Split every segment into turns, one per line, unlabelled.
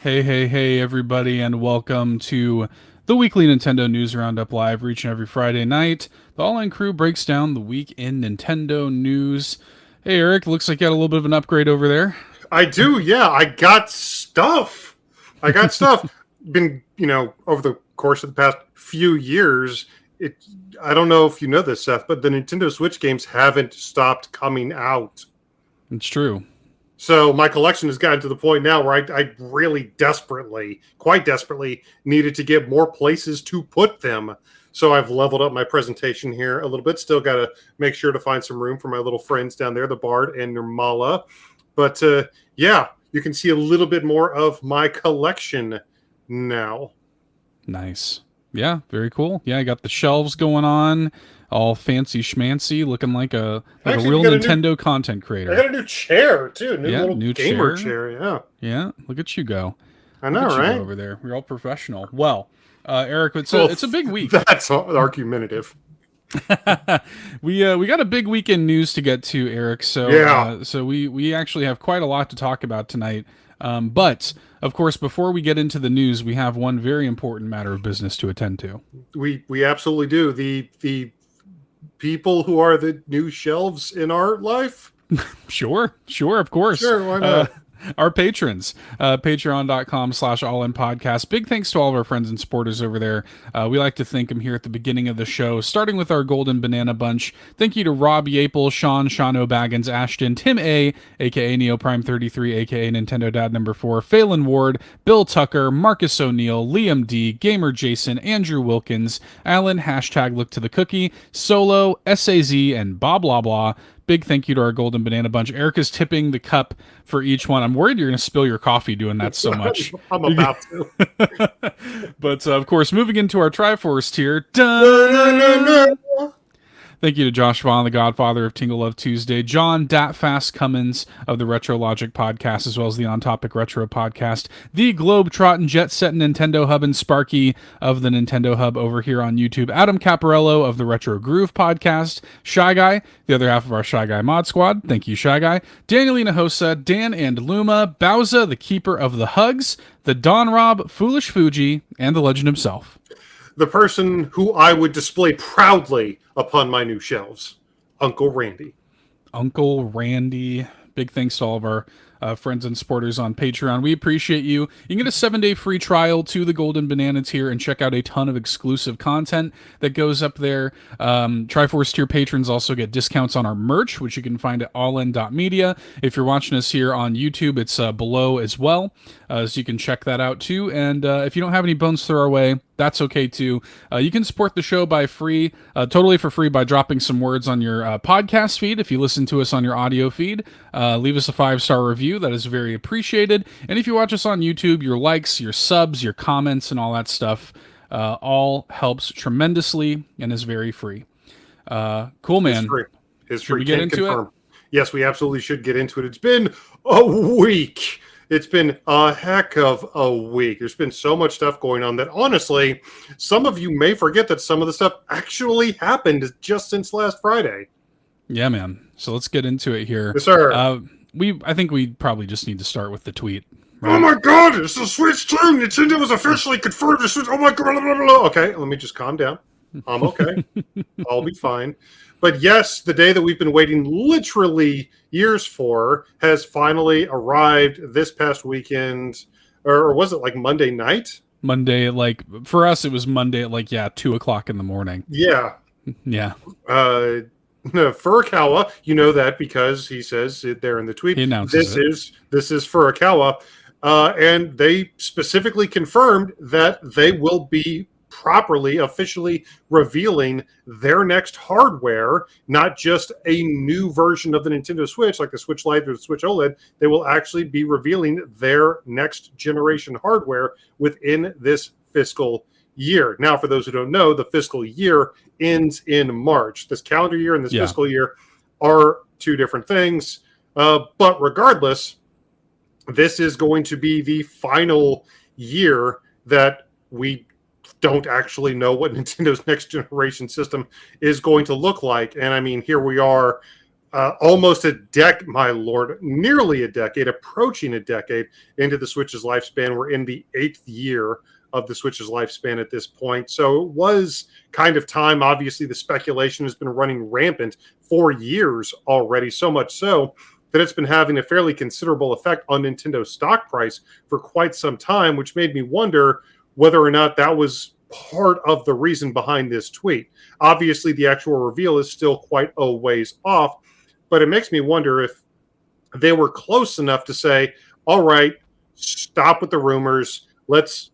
Hey, hey, hey, everybody, and welcome to the weekly Nintendo News Roundup live, each and every Friday night. The All In Crew breaks down the week in Nintendo news. Hey, Eric, looks like you had a little bit of an upgrade over there.
I do, yeah. I got stuff. I got stuff. Been, over the course of the past few years, it I don't know if you know this, Seth, but the Nintendo Switch games haven't stopped coming out.
It's true.
So my collection has gotten to the point now where I really desperately, quite desperately, needed to get more places to put them. So I've leveled up my presentation here a little bit. Still got to make sure to find some room for my little friends down there, the Bard and Nirmala. But yeah, you can see a little bit more of my collection now.
Nice. Yeah, very cool. Yeah, I got the shelves going on, all fancy schmancy, looking like a
Actually,
real Nintendo content
I
creator.
got a new chair too, new
Yeah,
little
new
gamer
chair.
chair. Yeah,
Yeah, look at you go.
I
Look
know,
at you go
right?
over there. You're all professional. Well, Eric,
Well,
it's a big week.
that's argumentative.
We got a big weekend news to get to, Eric.
Yeah,
So we actually have quite a lot to talk about tonight. But of course, before we get into the news, we have one very important matter of business to attend to.
we absolutely do. The people who are the new shelves in our life.
Sure, of course.
Sure, why not?
Our patrons, patreon.com/allinpodcast. Big thanks to all of our friends and supporters over there. We like to thank them here at the beginning of the show, starting with our Golden Banana Bunch. Thank you to Rob Yapel, Sean O'Baggins, Ashton, Tim A, aka NeoPrime33, aka Nintendo Dad Number 4, Phelan Ward, Bill Tucker, Marcus O'Neill, Liam D, Gamer Jason, Andrew Wilkins, Alan, hashtag Look to the Cookie, Solo, SAZ, and Bob Blah Blah. Big thank you to our Golden Banana Bunch. Erica's tipping the cup for each one. I'm worried you're going to spill your coffee doing that so much.
I'm about to.
But of course, moving into our Triforce tier. Thank you to Josh Vaughn, the godfather of Tingle Love Tuesday, John Datfast Cummins of the Retro Logic podcast, as well as the On Topic Retro podcast, the Globetrotting Jet Set Nintendo Hub, and Sparky of the Nintendo Hub over here on YouTube, Adam Caparello of the Retro Groove podcast, Shy Guy, the other half of our Shy Guy mod squad. Thank you, Shy Guy. Danielina Hosa, Dan and Luma, Bowza, the Keeper of the Hugs, the Don Rob, Foolish Fuji, and the legend himself.
The person who I would display proudly upon my new shelves, Uncle Randy.
Uncle Randy. Big thanks to all of our friends and supporters on Patreon. We appreciate you. You can get a 7-day free trial to the Golden Banana tier and check out a ton of exclusive content that goes up there. Triforce tier patrons also get discounts on our merch, which you can find at allin.media. If you're watching us here on YouTube, it's below as well, so you can check that out too. And if you don't have any bones to throw our way, that's okay too. You can support the show totally for free, by dropping some words on your podcast feed. If you listen to us on your audio feed, leave us a 5-star review. That is very appreciated. And if you watch us on YouTube, your likes, your subs, your comments, and all that stuff all helps tremendously and is very free. Cool, man.
His
Should
free
we get
can
into
confirm.
it?
Yes, we absolutely should get into it. It's been a week. It's been a heck of a week. There's been so much stuff going on that, honestly, some of you may forget that some of the stuff actually happened just since last Friday.
Yeah, man. So let's get into it here.
Yes, sir.
I think we probably just need to start with the tweet.
Right? Oh my god, it's the Switch 2! Nintendo was officially confirmed to Switch. Oh my god, blah, blah, blah. Okay, let me just calm down. I'm okay. I'll be fine. But yes, the day that we've been waiting literally years for has finally arrived this past weekend. Or was it like Monday night?
Monday, for us, it was Monday at 2 o'clock in the morning.
Yeah.
Yeah.
Furukawa, you know that because he says it there in the tweet.
He announces
this is Furukawa. And they specifically confirmed that they will be properly, officially revealing their next hardware, not just a new version of the Nintendo Switch, like the Switch Lite or the Switch OLED. They will actually be revealing their next generation hardware within this fiscal year. Now, for those who don't know, the fiscal year ends in March. This calendar year and this fiscal year are two different things. But regardless, this is going to be the final year that we don't actually know what Nintendo's next generation system is going to look like. And I mean, here we are almost a my lord, nearly a decade, approaching a decade into the Switch's lifespan. We're in the 8th year of the Switch's lifespan at this point. So it was kind of time. Obviously, the speculation has been running rampant for years already, so much so that it's been having a fairly considerable effect on Nintendo's stock price for quite some time, which made me wonder whether or not that was part of the reason behind this tweet. Obviously, the actual reveal is still quite a ways off, but it makes me wonder if they were close enough to say, all right, stop with the rumors. Let's,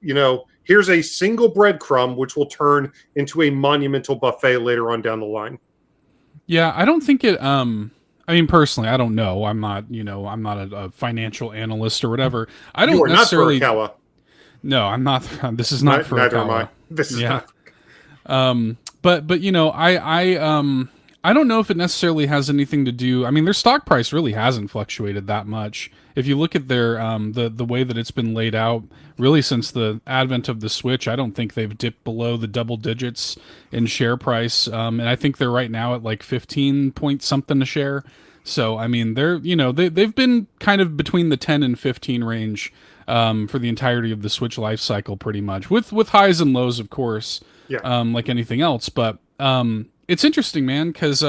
here's a single breadcrumb, which will turn into a monumental buffet later on down the line.
Yeah, I don't think it, I mean, personally, I don't know. I'm not, I'm not a financial analyst or whatever. I don't
You are
necessarily.
not Furukawa.
No, I'm not. This is not
Neither am
Furukawa.
I. This is
Yeah.
not.
But I don't know if it necessarily has anything to do. I mean, their stock price really hasn't fluctuated that much. If you look at their the way that it's been laid out, really since the advent of the Switch, I don't think they've dipped below the double digits in share price. And I think they're right now at like 15 point something a share. So I mean, they've been kind of between the 10 and 15 range for the entirety of the Switch life cycle, pretty much, with highs and lows, of course.
Yeah.
Like anything else. But it's interesting, man, because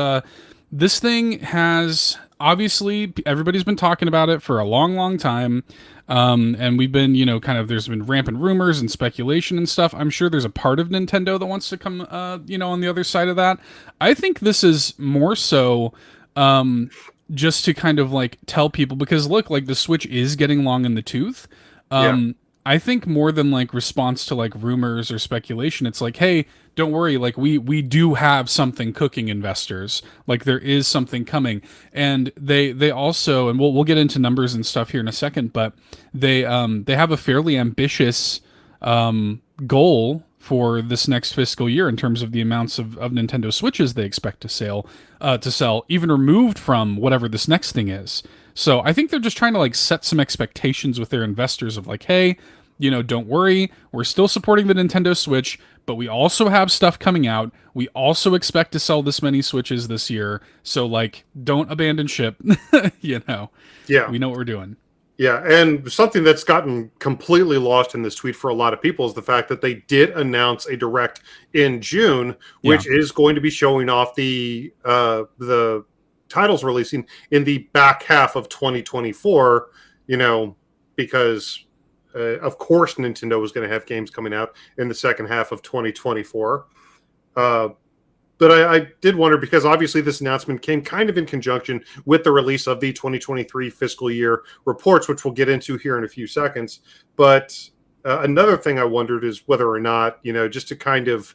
this thing has, obviously, everybody's been talking about it for a long, long time. And we've been, there's been rampant rumors and speculation and stuff. I'm sure there's a part of Nintendo that wants to come, on the other side of that. I think this is more so just to kind of like tell people, because look, like the Switch is getting long in the tooth. I think more than like response to like rumors or speculation, it's like, hey, don't worry, like we do have something cooking, investors. Like there is something coming. And they also, and we'll get into numbers and stuff here in a second, but they have a fairly ambitious goal for this next fiscal year in terms of the amounts of Nintendo Switches they expect to sell, even removed from whatever this next thing is. So I think they're just trying to like set some expectations with their investors of like, hey, don't worry, we're still supporting the Nintendo Switch, but we also have stuff coming out. We also expect to sell this many Switches this year. So like, don't abandon ship. Yeah, we know what we're doing.
Yeah, and something that's gotten completely lost in this tweet for a lot of people is the fact that they did announce a direct in June, which is going to be showing off the titles releasing in the back half of 2024, because of course Nintendo was going to have games coming out in the second half of 2024. But I did wonder, because obviously this announcement came kind of in conjunction with the release of the 2023 fiscal year reports, which we'll get into here in a few seconds. But another thing I wondered is whether or not, just to kind of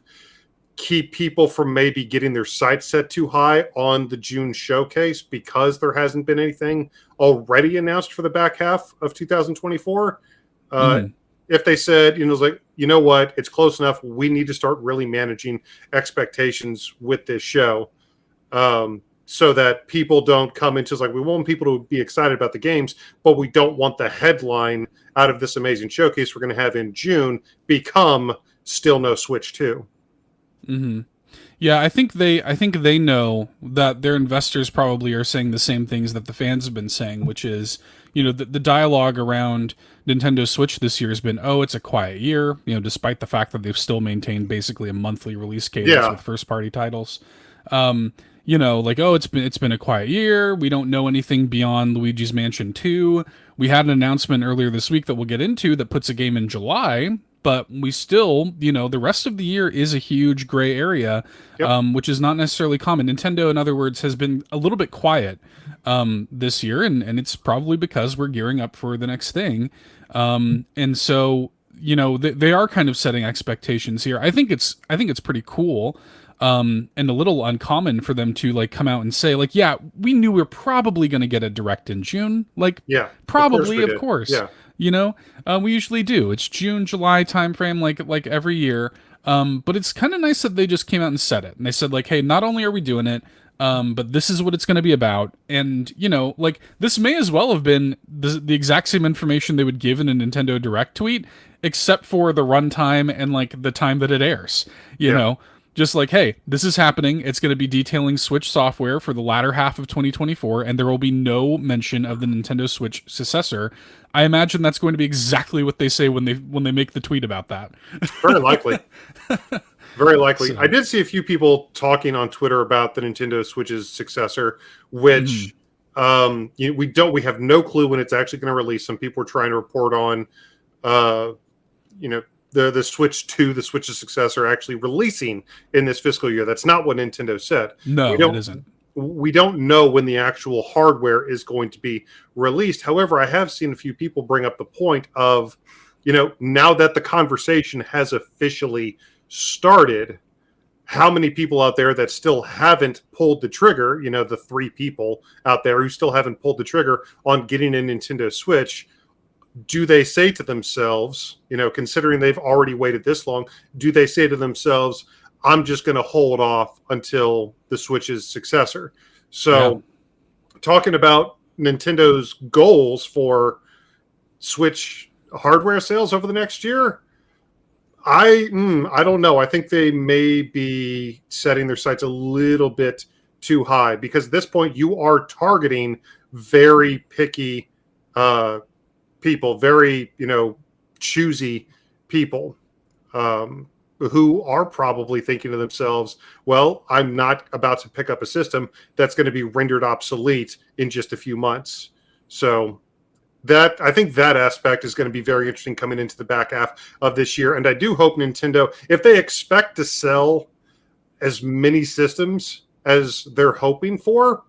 keep people from maybe getting their sights set too high on the June showcase, because there hasn't been anything already announced for the back half of 2024. If they said, it's like, what, it's close enough, we need to start really managing expectations with this show, so that people don't come into, like, we want people to be excited about the games, but we don't want the headline out of this amazing showcase we're going to have in June become still no Switch 2.
Yeah, I think they know that their investors probably are saying the same things that the fans have been saying, which is, the dialogue around Nintendo Switch this year has been, oh, it's a quiet year, despite the fact that they've still maintained basically a monthly release cadence with first party titles. Like, oh, it's been a quiet year. We don't know anything beyond Luigi's Mansion 2. We had an announcement earlier this week that we'll get into that puts a game in July. But we still, the rest of the year is a huge gray area, which is not necessarily common. Nintendo, in other words, has been a little bit quiet this year, and it's probably because we're gearing up for the next thing. And so, they are kind of setting expectations here. I think it's pretty cool, and a little uncommon for them to like come out and say, like, yeah, we knew we were probably going to get a direct in June. Like, probably, of course. We usually do. It's June, July timeframe, like every year. But it's kind of nice that they just came out and said it. And they said, like, hey, not only are we doing it, but this is what it's going to be about. And, like, this may as well have been the exact same information they would give in a Nintendo Direct tweet, except for the runtime and, like, the time that it airs, you know? Just like, hey, this is happening. It's going to be detailing Switch software for the latter half of 2024, and there will be no mention of the Nintendo Switch successor. I imagine that's going to be exactly what they say when they make the tweet about that.
Very likely. Very likely.
So,
I did see a few people talking on Twitter about the Nintendo Switch's successor, which we have no clue when it's actually going to release. Some people are trying to report on, the Switch 2, the Switch's successor, actually releasing in this fiscal year. That's not what Nintendo said.
no, it isn't.
We don't know when the actual hardware is going to be released. However, I have seen a few people bring up the point of, now that the conversation has officially started, how many people out there that still haven't pulled the trigger, the 3 people out there who still haven't pulled the trigger on getting a Nintendo Switch, do they say to themselves, considering they've already waited this long, do they say to themselves, I'm just going to hold off until the Switch's successor? So, talking about Nintendo's goals for Switch hardware sales over the next year, I don't know. I think they may be setting their sights a little bit too high, because at this point you are targeting very picky people, very choosy people who are probably thinking to themselves, well, I'm not about to pick up a system that's going to be rendered obsolete in just a few months. So that, I think that aspect is going to be very interesting coming into the back half of this year. And I do hope Nintendo, if they expect to sell as many systems as they're hoping for,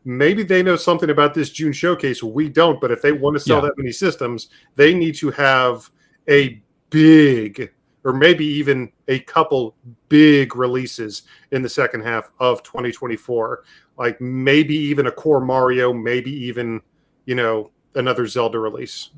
maybe they know something about this June showcase we don't. But if they want to sell that many systems, they need to have a big, or maybe even a couple big releases in the second half of 2024. Like maybe even a core Mario, maybe even, another Zelda release.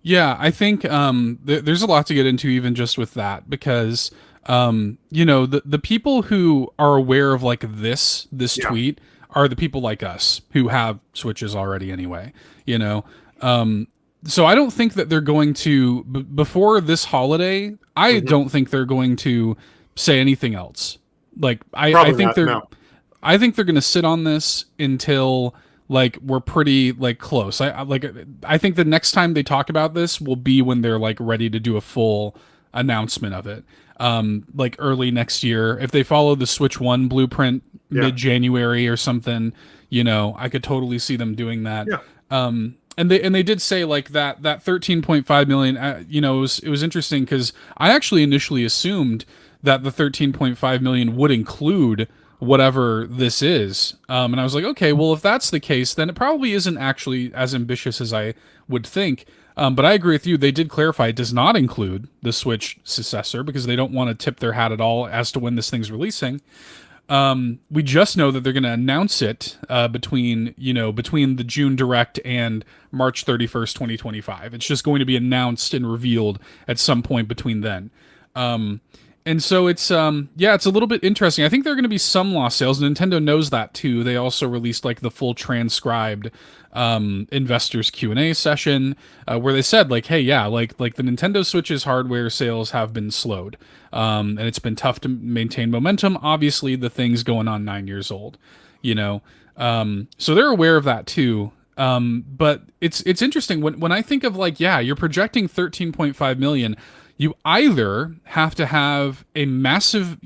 Yeah, I think there's a lot to get into even just with that, because the people who are aware of like this tweet are the people like us who have Switches already anyway. So I don't think that they're going to before this holiday. I don't think they're going to say anything else. Like I think I think they're going to sit on this until like we're pretty like close. I think the next time they talk about this will be when they're like ready to do a full announcement of it. Like early next year, if they follow the Switch 1 blueprint mid-January or something, I could totally see them doing that. And they did say like that 13.5 million, it was interesting because I actually initially assumed that the 13.5 million would include whatever this is. And I was like, okay, well, if that's the case, then it probably isn't actually as ambitious as I would think. But I agree with you. They did clarify it does not include the Switch successor because they don't want to tip their hat at all as to when this thing's releasing. We just know that they're going to announce it between the June Direct and March 31st, 2025. It's just going to be announced and revealed at some point between then. And so it's it's a little bit interesting. I think there are going to be some lost sales. Nintendo knows that too. They also released like the full transcribed investors Q&A session where they said like, hey, like the Nintendo Switch's hardware sales have been slowed. And it's been tough to maintain momentum. Obviously, the thing's going on 9 years old, so they're aware of that too. But it's interesting when I think of like, you're projecting 13.5 million. You either have to have a massive,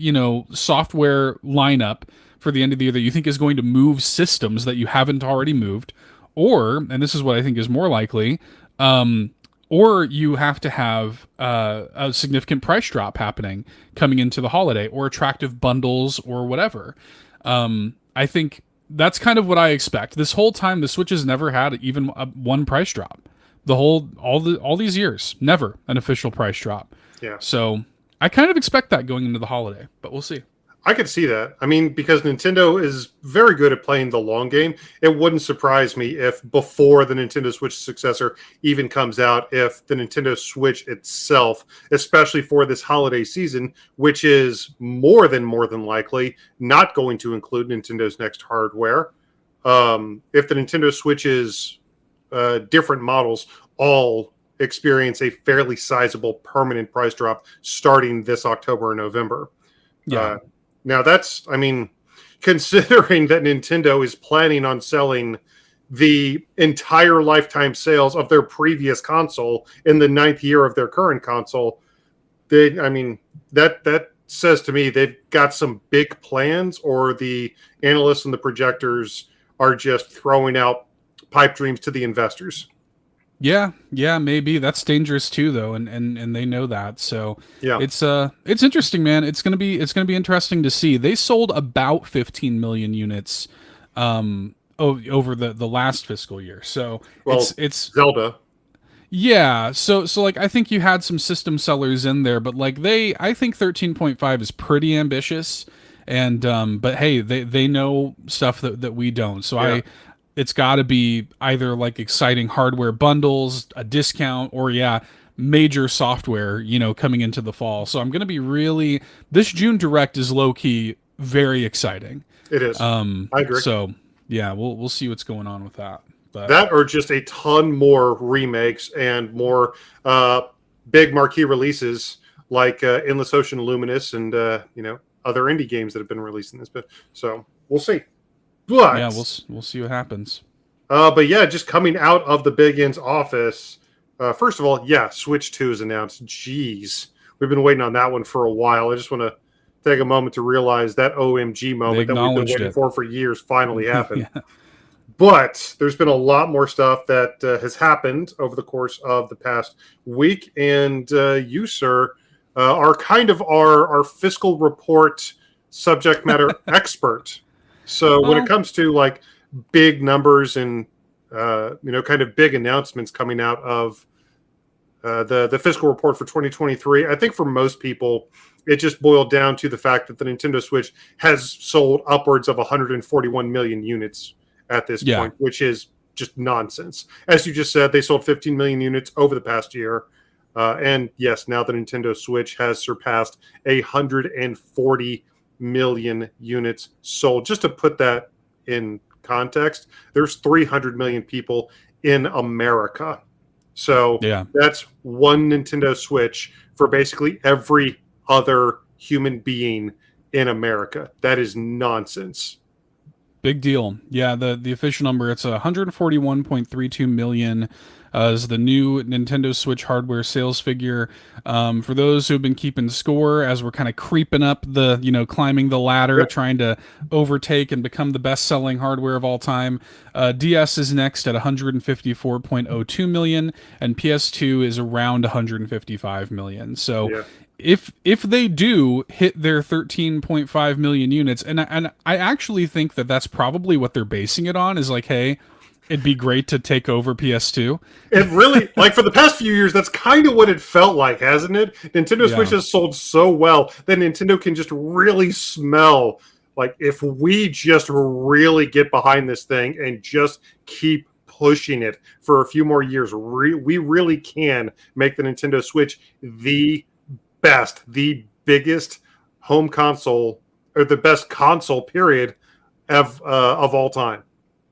software lineup for the end of the year that you think is going to move systems that you haven't already moved, or, and this is what I think is more likely, or you have to have a significant price drop happening coming into the holiday, or attractive bundles, or whatever. I think that's kind of what I expect. This whole time, the Switch has never had even one price drop. All these years, never an official price drop.
Yeah.
So I kind of expect that going into the holiday, but we'll see.
I could see that. I mean, because Nintendo is very good at playing the long game. It wouldn't surprise me if before the Nintendo Switch successor even comes out, if the Nintendo Switch itself, especially for this holiday season, which is more than likely not going to include Nintendo's next hardware, if the Nintendo Switch's different models all experience a fairly sizable permanent price drop starting this October and November. Now that's, I mean, considering that Nintendo is planning on selling the entire lifetime sales of their previous console in the ninth year of their current console, I mean, that says to me they've got some big plans, or the analysts and the projectors are just throwing out pipe dreams to the investors.
Yeah, yeah, maybe that's dangerous too, though, and they know that. So
Yeah.
it's interesting, man. It's gonna be interesting to see. They sold about 15 million units, over the last fiscal year. So
Well,
it's
Zelda.
yeah. So like I think you had some system sellers in there, but like I think 13.5 is pretty ambitious, and but hey, they know stuff that we don't. So
Yeah.
it's got to be either like exciting hardware bundles, a discount, or yeah, major software, coming into the fall. So I'm going to be really, this June Direct is low key very exciting.
It is. I agree.
So yeah, we'll see what's going on with that. But
That, or just a ton more remakes and more big marquee releases like Endless Ocean Luminous and other indie games that have been released in this. But so we'll see. But
yeah, we'll see what happens.
but yeah, just coming out of the Big N's office. First of all, yeah, Switch 2 is announced. Jeez, we've been waiting on that one for a while. I just want to take a moment to realize that OMG moment that we've been waiting for years finally happened. Yeah. But there's been a lot more stuff that has happened over the course of the past week, and you, sir, are kind of our fiscal report subject matter expert. So when it comes to like big numbers and kind of big announcements coming out of the fiscal report for 2023, I think for most people it just boiled down to the fact that the Nintendo Switch has sold upwards of 141 million units at this point, which is just nonsense. As you just said, they sold 15 million units over the past year. And yes, now the Nintendo Switch has surpassed 140 million units sold. Just to put that in context, there's 300 million people in America. So that's one Nintendo Switch for basically every other human being in America. That is nonsense.
Big deal. Yeah, the official number, it's 141.32 million is the new Nintendo Switch hardware sales figure. For those who have been keeping score, as we're kind of creeping up climbing the ladder, trying to overtake and become the best-selling hardware of all time, DS is next at 154.02 million, and PS2 is around 155 million. So if they do hit their 13.5 million units, and I actually think that that's probably what they're basing it on, is like, hey, it'd be great to take over PS2.
It really, like, for the past few years, that's kind of what it felt like, hasn't it? Nintendo Switch has sold so well that Nintendo can just really smell, like, if we just really get behind this thing and just keep pushing it for a few more years, we really can make the Nintendo Switch the best, the biggest home console, or the best console period of all time.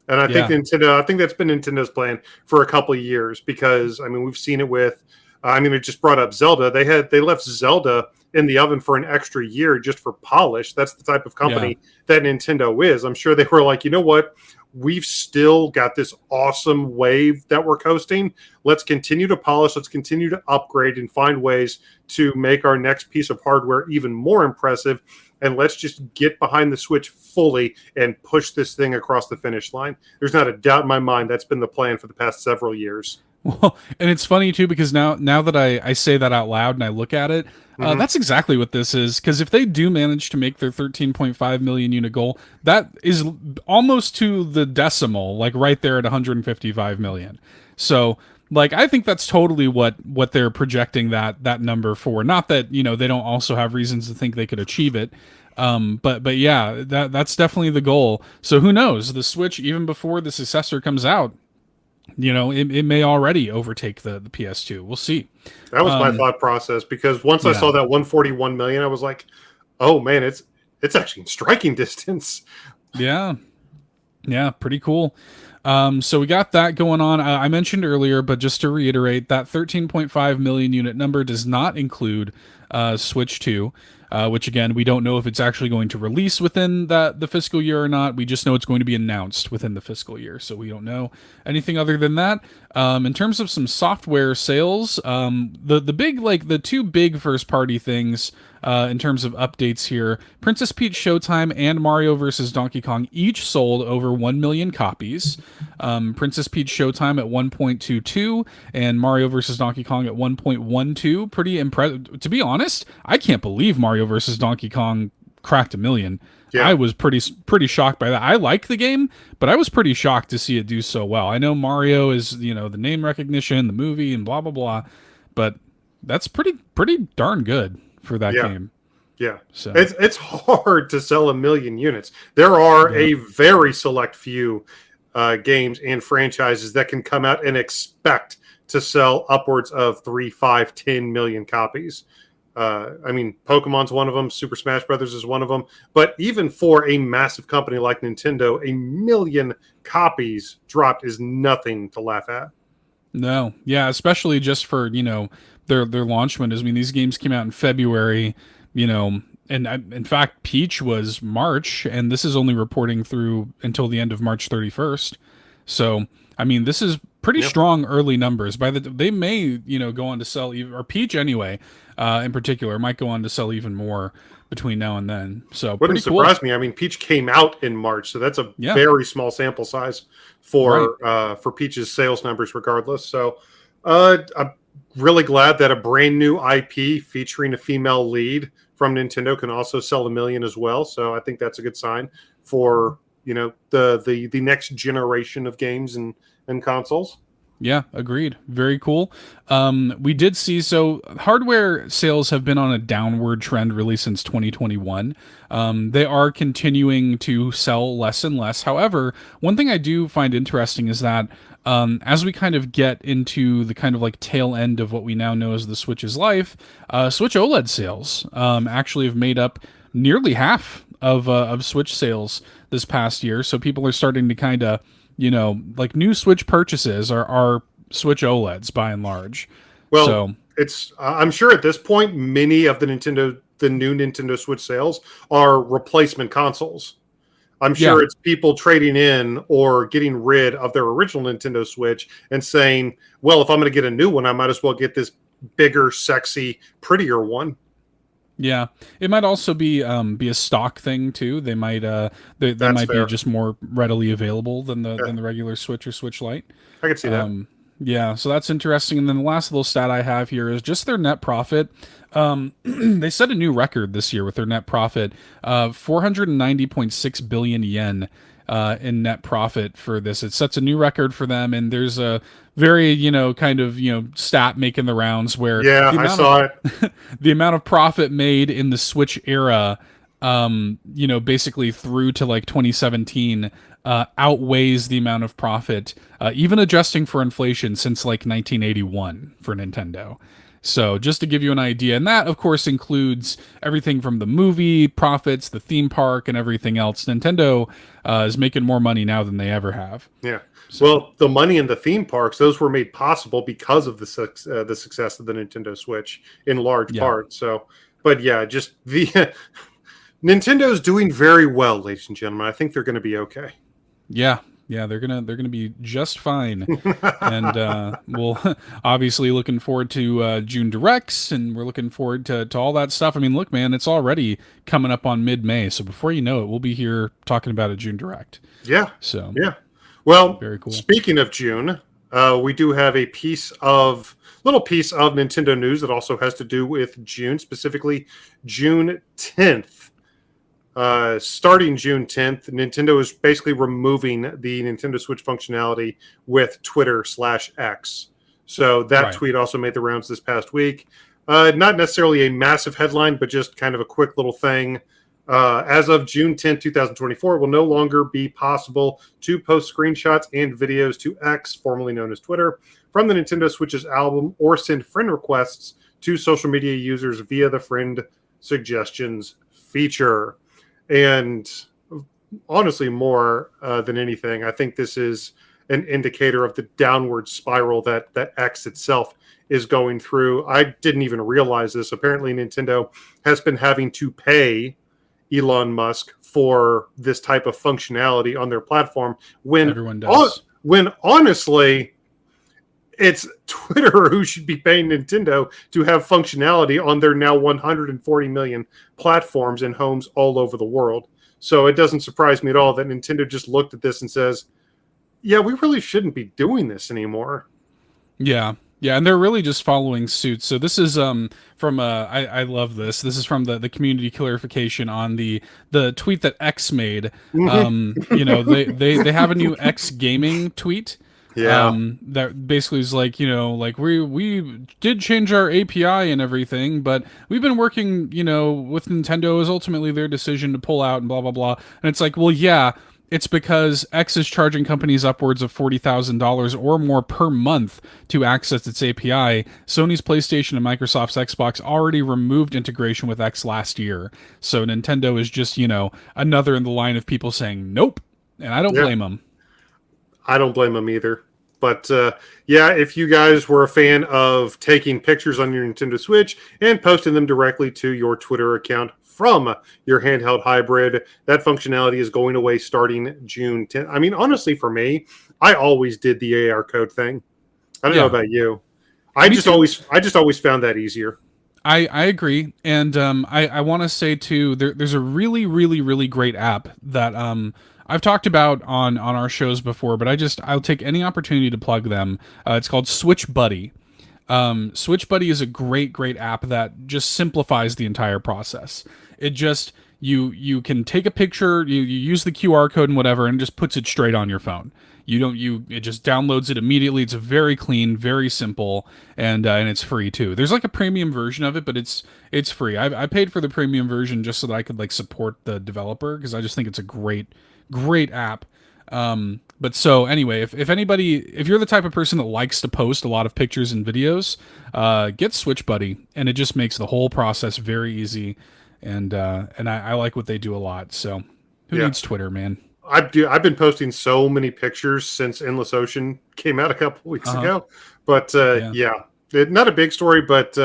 And I think Nintendo, I think that's been Nintendo's plan for a couple of years, because I mean, we've seen it with it just brought up Zelda. They left Zelda in the oven for an extra year just for polish. That's the type of company that Nintendo is. I'm sure they were like, you know what? We've still got this awesome wave that we're coasting. Let's continue to polish. Let's continue to upgrade and find ways to make our next piece of hardware even more impressive. And let's just get behind the Switch fully and push this thing across the finish line. There's not a doubt in my mind that's been the plan for the past several years.
Well, and it's funny too, because now that I say that out loud and I look at it, that's exactly what this is. Because if they do manage to make their 13.5 million unit goal, that is almost to the decimal, like right there at 155 million. So, like, I think that's totally what they're projecting that number for. Not that, they don't also have reasons to think they could achieve it. But yeah, that's definitely the goal. So who knows? The Switch, even before the successor comes out, it may already overtake the PS2. We'll see.
That was my thought process, because once I saw that 141 million, I was like, oh man, it's actually in striking distance.
Yeah, pretty cool. So we got that going on. I mentioned earlier, but just to reiterate, that 13.5 million unit number does not include Switch 2. which again, we don't know if it's actually going to release within the fiscal year or not. We just know it's going to be announced within the fiscal year, so we don't know anything other than that. In terms of some software sales, the two big first party things in terms of updates here, Princess Peach Showtime and Mario vs. Donkey Kong each sold over 1 million copies. Princess Peach Showtime at 1.22 and Mario vs. Donkey Kong at 1.12. Pretty impressive. To be honest, I can't believe Mario vs. Donkey Kong cracked 1 million.
Yeah.
I was pretty shocked by that. I like the game, but I was pretty shocked to see it do so well. I know Mario is, the name recognition, the movie, and blah blah blah, but that's pretty darn good for that game.
Yeah.
So
it's hard to sell 1 million units. There are a very select few games and franchises that can come out and expect to sell upwards of 3, 5, 10 million copies. I mean, Pokemon's one of them. Super Smash Brothers is one of them. But even for a massive company like Nintendo, 1 million copies dropped is nothing to laugh at.
No, yeah, especially just for their launch windows. I mean, these games came out in February, and in fact, Peach was March, and this is only reporting through until the end of March 31st. So, I mean, this is pretty strong early numbers. They may go on to sell or Peach anyway, in particular, might go on to sell even more between now and then. So
wouldn't surprise me. I mean, Peach came out in March, so that's a very small sample size for Peach's sales numbers, regardless. So I'm really glad that a brand new IP featuring a female lead from Nintendo can also sell 1 million as well. So I think that's a good sign for the next generation of games and consoles.
Yeah, agreed. Very cool. We did see, so hardware sales have been on a downward trend really since 2021. They are continuing to sell less and less. However, one thing I do find interesting is that as we kind of get into the kind of like tail end of what we now know as the Switch's life, Switch OLED sales actually have made up nearly half of Switch sales this past year. So people are starting to kind of like new Switch purchases are Switch OLEDs by and large.
Well,
so
it's I'm sure at this point, many of the new Nintendo Switch sales are replacement consoles. I'm sure it's people trading in or getting rid of their original Nintendo Switch and saying, well, if I'm going to get a new one, I might as well get this bigger, sexy, prettier one.
Yeah, it might also be a stock thing too. They might they might be just more readily available than the regular Switch or Switch Lite.
I can see that.
Yeah, so that's interesting. And then the last little stat I have here is just their net profit. They set a new record this year with their net profit of 490.6 billion yen in net profit for this. It sets a new record for them, and there's a very stat making the rounds where
I saw it.
The amount of profit made in the Switch era, basically through to like 2017, outweighs the amount of profit, even adjusting for inflation, since like 1981 for Nintendo. So just to give you an idea, and that of course includes everything from the movie profits, the theme park, and everything else. Nintendo is making more money now than they ever have.
Yeah. So, well, the money in the theme parks, those were made possible because of the success of the Nintendo Switch in large part. So, but yeah, just the Nintendo's doing very well, ladies and gentlemen. I think they're going to be okay.
Yeah, they're gonna be just fine, and we'll obviously looking forward to June Directs, and we're looking forward to all that stuff. I mean, look, man, it's already coming up on mid-May, so before you know it, we'll be here talking about a June Direct.
Yeah.
So
yeah. Well,
very cool.
Speaking of June, we do have a little piece of Nintendo news that also has to do with June, specifically June 10th. Starting June 10th, Nintendo is basically removing the Nintendo Switch functionality with Twitter/X. So that tweet also made the rounds this past week. Not necessarily a massive headline, but just kind of a quick little thing. As of June 10th, 2024, it will no longer be possible to post screenshots and videos to X, formerly known as Twitter, from the Nintendo Switch's album, or send friend requests to social media users via the friend suggestions feature. And honestly, more than anything, I think this is an indicator of the downward spiral that X itself is going through. I didn't even realize this. Apparently, Nintendo has been having to pay Elon Musk for this type of functionality on their platform
Everyone does.
when honestly it's Twitter who should be paying Nintendo to have functionality on their now 140 million platforms and homes all over the world. So it doesn't surprise me at all that Nintendo just looked at this and says, yeah, we really shouldn't be doing this anymore.
Yeah. Yeah, and they're really just following suit. So this is from I love this. This is from the community clarification on the tweet that X made. You know, they have a new X gaming tweet.
Yeah.
That basically is like, you know, like we did change our API and everything, but we've been working, you know, with Nintendo. It was ultimately their decision to pull out and blah blah blah. And it's like, well, yeah, it's because X is charging companies upwards of $40,000 or more per month to access its API. Sony's PlayStation and Microsoft's Xbox already removed integration with X last year. So Nintendo is just, you know, another in the line of people saying nope. And I don't blame them.
I don't blame them either. But yeah, if you guys were a fan of taking pictures on your Nintendo Switch and posting them directly to your Twitter account from your handheld hybrid, that functionality is going away starting June 10th. I mean, honestly, for me, I always did the AR code thing. I don't know about you. I just always found that easier.
I agree, and I want to say too, there's a really really great app that I've talked about on our shows before, but I'll take any opportunity to plug them. It's called Switch Buddy. Switch Buddy is a great app that just simplifies the entire process. It just you can take a picture, you use the QR code and whatever, and it just puts it straight on your phone. It just downloads it immediately. It's very clean, very simple, and it's free too. There's like a premium version of it, but it's free. I paid for the premium version just so that I could like support the developer, because I just think it's a great app. But so anyway, if you're the type of person that likes to post a lot of pictures and videos, get Switch Buddy, and it just makes the whole process very easy. And I like what they do a lot. So who needs Twitter, man?
I've been posting so many pictures since Endless Ocean came out a couple weeks ago. But not a big story, but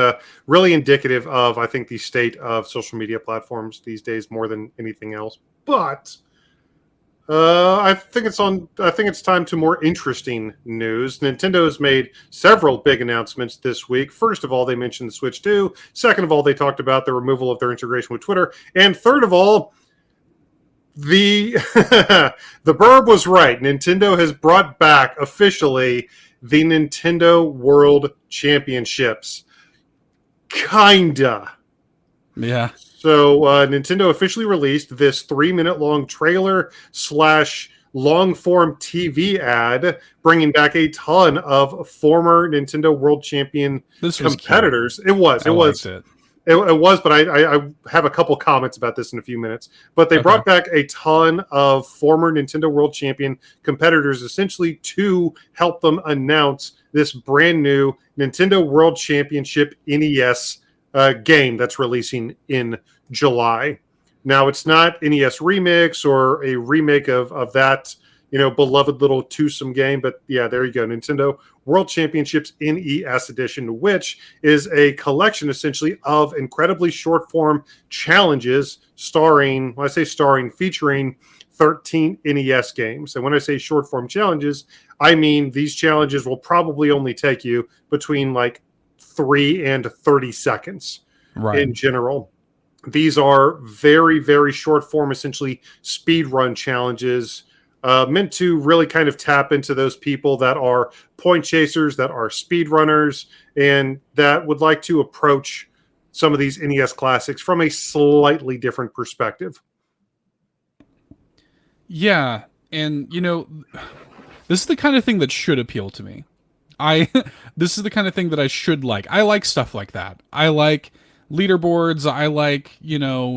really indicative of, I think, the state of social media platforms these days more than anything else. But I think it's time to more interesting news. Nintendo has made several big announcements this week. First of all, they mentioned the Switch 2. Second of all, they talked about the removal of their integration with Twitter. And third of all, the Burb was right. Nintendo has brought back officially the Nintendo World Championships. Kinda.
Yeah.
So Nintendo officially released this 3-minute long trailer / long form TV ad, bringing back a ton of former Nintendo World Champion competitors. It was. It was, but I have a couple comments about this in a few minutes. But they brought back a ton of former Nintendo World Champion competitors, essentially to help them announce this brand new Nintendo World Championship NES game that's releasing in July. Now, it's not NES Remix or a remake of that, beloved little twosome game, but yeah, there you go. Nintendo World Championships NES Edition, which is a collection essentially of incredibly short form challenges featuring 13 NES games. And when I say short form challenges, I mean these challenges will probably only take you between like 3 and 30 seconds in general. These are very, very short form, essentially speed run challenges meant to really kind of tap into those people that are point chasers, that are speed runners, and that would like to approach some of these NES classics from a slightly different perspective.
Yeah, and this is the kind of thing that should appeal to me. This is the kind of thing that I should like. I like stuff like that. I like leaderboards. I like,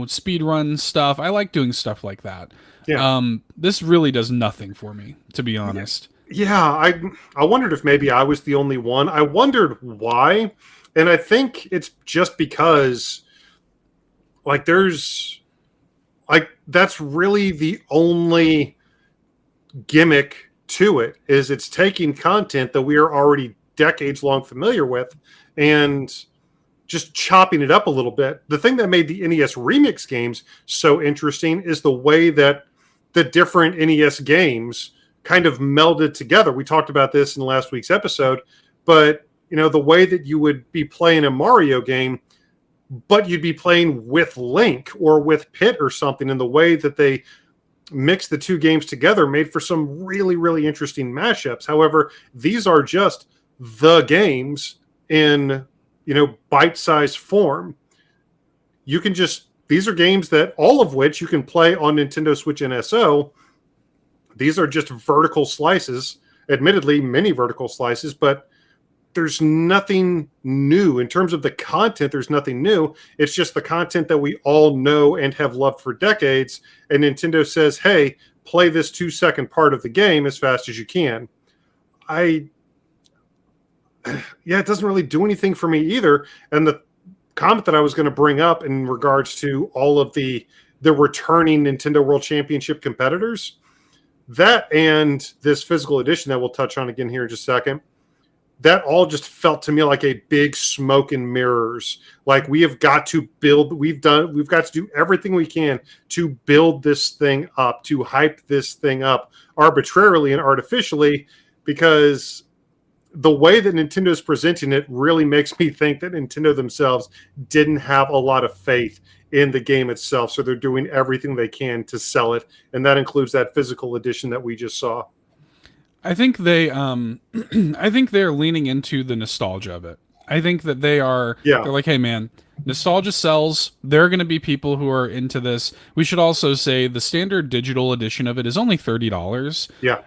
speed run stuff. I like doing stuff like that. Yeah. This really does nothing for me, to be honest.
Yeah, I wondered if maybe I was the only one. I wondered why, and I think it's just because, that's really the only gimmick to it, is it's taking content that we are already decades long familiar with, and just chopping it up a little bit. The thing that made the NES Remix games so interesting is the way that the different NES games kind of melded together. We talked about this in last week's episode, but the way that you would be playing a Mario game, but you'd be playing with Link or with Pit or something, and the way that they mixed the two games together made for some really, really interesting mashups. However, these are just the games in bite-sized form. These are games that all of which you can play on Nintendo Switch NSO. These are just vertical slices, admittedly many vertical slices, but there's nothing new in terms of the content. There's nothing new. It's just the content that we all know and have loved for decades. And Nintendo says, hey, play this 2-second part of the game as fast as you can. It doesn't really do anything for me either. And the comment that I was going to bring up in regards to all of the returning Nintendo World Championship competitors, that and this physical edition that we'll touch on again here in just a second, that all just felt to me like a big smoke and mirrors. Like we've got to do everything we can to build this thing up, to hype this thing up arbitrarily and artificially, because the way that Nintendo is presenting it really makes me think that Nintendo themselves didn't have a lot of faith in the game itself. So they're doing everything they can to sell it. And that includes that physical edition that we just saw.
I think they're leaning into the nostalgia of it. I think that they're like, hey man, nostalgia sells. There are going to be people who are into this. We should also say the standard digital edition of it is only $30.
Yeah.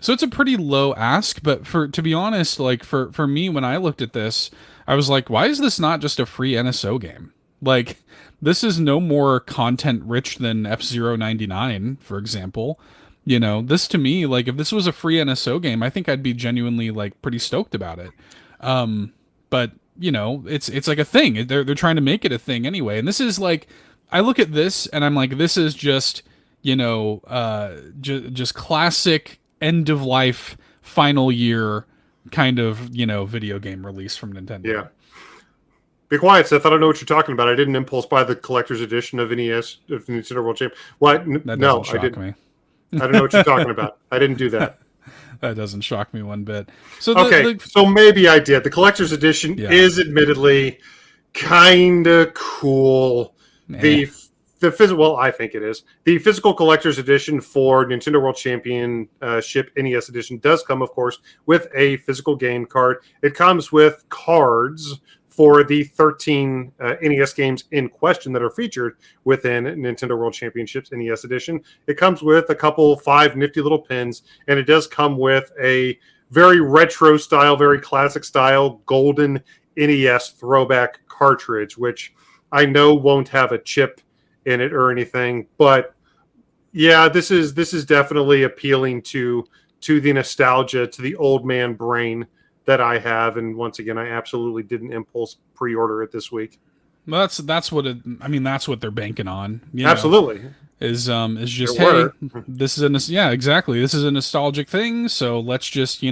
So it's a pretty low ask, but to be honest, like for me, when I looked at this, I was like, why is this not just a free NSO game? Like, this is no more content rich than F-Zero 99, for example. This to me, like, if this was a free NSO game, I think I'd be genuinely like pretty stoked about it. But it's like a thing. They're trying to make it a thing anyway. And this is like, I look at this and I'm like, this is just just classic end of life, final year kind of video game release from Nintendo.
Yeah. Be quiet, Seth. I don't know what you're talking about. I didn't impulse buy the collector's edition of NES of Nintendo World Champ. What? No, I didn't.
Me.
I don't know what you're talking about. I didn't do that.
That doesn't shock me one bit. So
so maybe I did. The collector's edition is admittedly kind of cool. The physical, well, I think it is. The physical collector's edition for Nintendo World Championship NES Edition does come, of course, with a physical game card. It comes with cards for the 13 NES games in question that are featured within Nintendo World Championships NES Edition. It comes with a couple 5 nifty little pins, and it does come with a very retro style, very classic style golden NES throwback cartridge, which I know won't have a chip in it or anything, but yeah, this is definitely appealing to the nostalgia, to the old man brain that I have, and once again, I absolutely didn't impulse pre-order it this week.
Well, that's what that's what they're banking on.
Absolutely,
is just this is exactly. This is a nostalgic thing, so let's just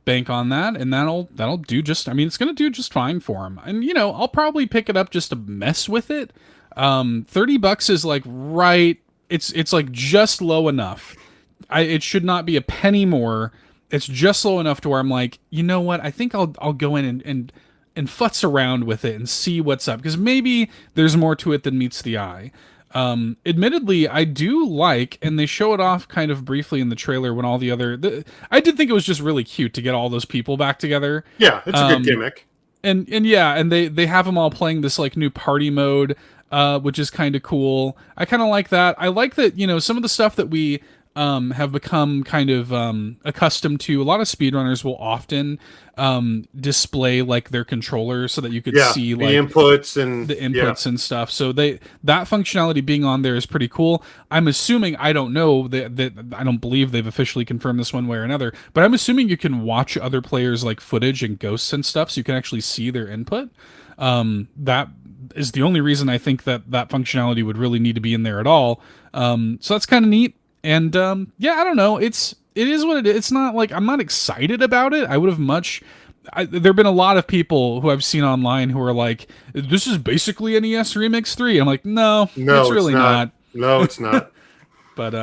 bank on that, and that'll do just. It's going to do just fine for them, and I'll probably pick it up just to mess with it. $30 is like right. It's like just low enough. It should not be a penny more. It's just low enough to where I'm like, you know what? I think I'll go in and futz around with it and see what's up, because maybe there's more to it than meets the eye. Admittedly, I do like, and they show it off kind of briefly in the trailer when all I did think it was just really cute to get all those people back together.
Yeah, it's a good gimmick.
And they have them all playing this like new party mode, which is kind of cool. I kind of like that. I like that, some of the stuff that we have become kind of accustomed to. A lot of speedrunners will often display like their controller so that you could see like
the inputs
and stuff. So that functionality being on there is pretty cool. I'm assuming, I don't know, that I don't believe they've officially confirmed this one way or another, but I'm assuming you can watch other players like footage and ghosts and stuff, so you can actually see their input. That is the only reason I think that functionality would really need to be in there at all. So that's kind of neat. And I don't know. It is what it is. It's not like I'm not excited about it. I would have much there've been a lot of people who I've seen online who are like, "This is basically NES Remix 3." I'm like, "No, it's
No, it's
really
not.
not."
No, it's not.
But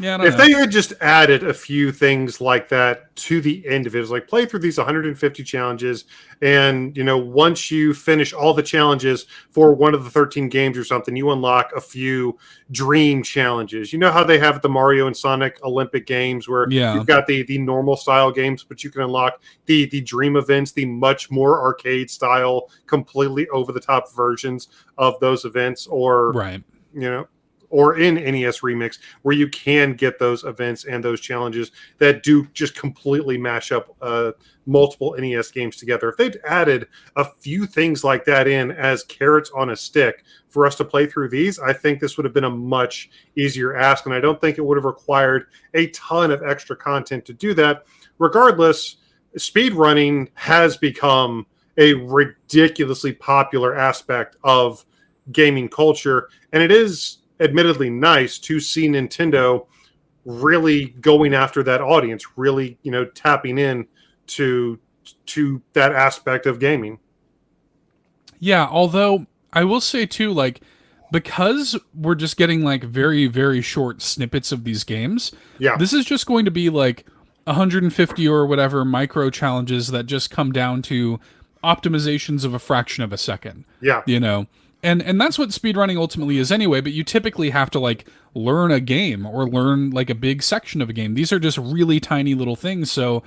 yeah, I don't
If
know.
they had just added a few things like that to the end of it, it's like play through these 150 challenges, and once you finish all the challenges for one of the 13 games or something, you unlock a few dream challenges. You know how they have the Mario and Sonic Olympic games where
Yeah,
you've got the normal style games, but you can unlock the dream events, the much more arcade style, completely over the top versions of those events, or
right.
you know or in NES Remix, where you can get those events and those challenges that do just completely mash up multiple NES games together. If they'd added a few things like that in as carrots on a stick for us to play through these, I think this would have been a much easier ask, and I don't think it would have required a ton of extra content to do that. Regardless, speedrunning has become a ridiculously popular aspect of gaming culture, and it is admittedly nice to see Nintendo really going after that audience, really, tapping in to that aspect of gaming.
Yeah, although I will say too, like, because we're just getting like very, very short snippets of these games,
Yeah.
this is just going to be like 150 or whatever micro challenges that just come down to optimizations of a fraction of a second,
Yeah.
you know? And that's what speedrunning ultimately is anyway, but you typically have to like learn a game or learn like a big section of a game. These are just really tiny little things, so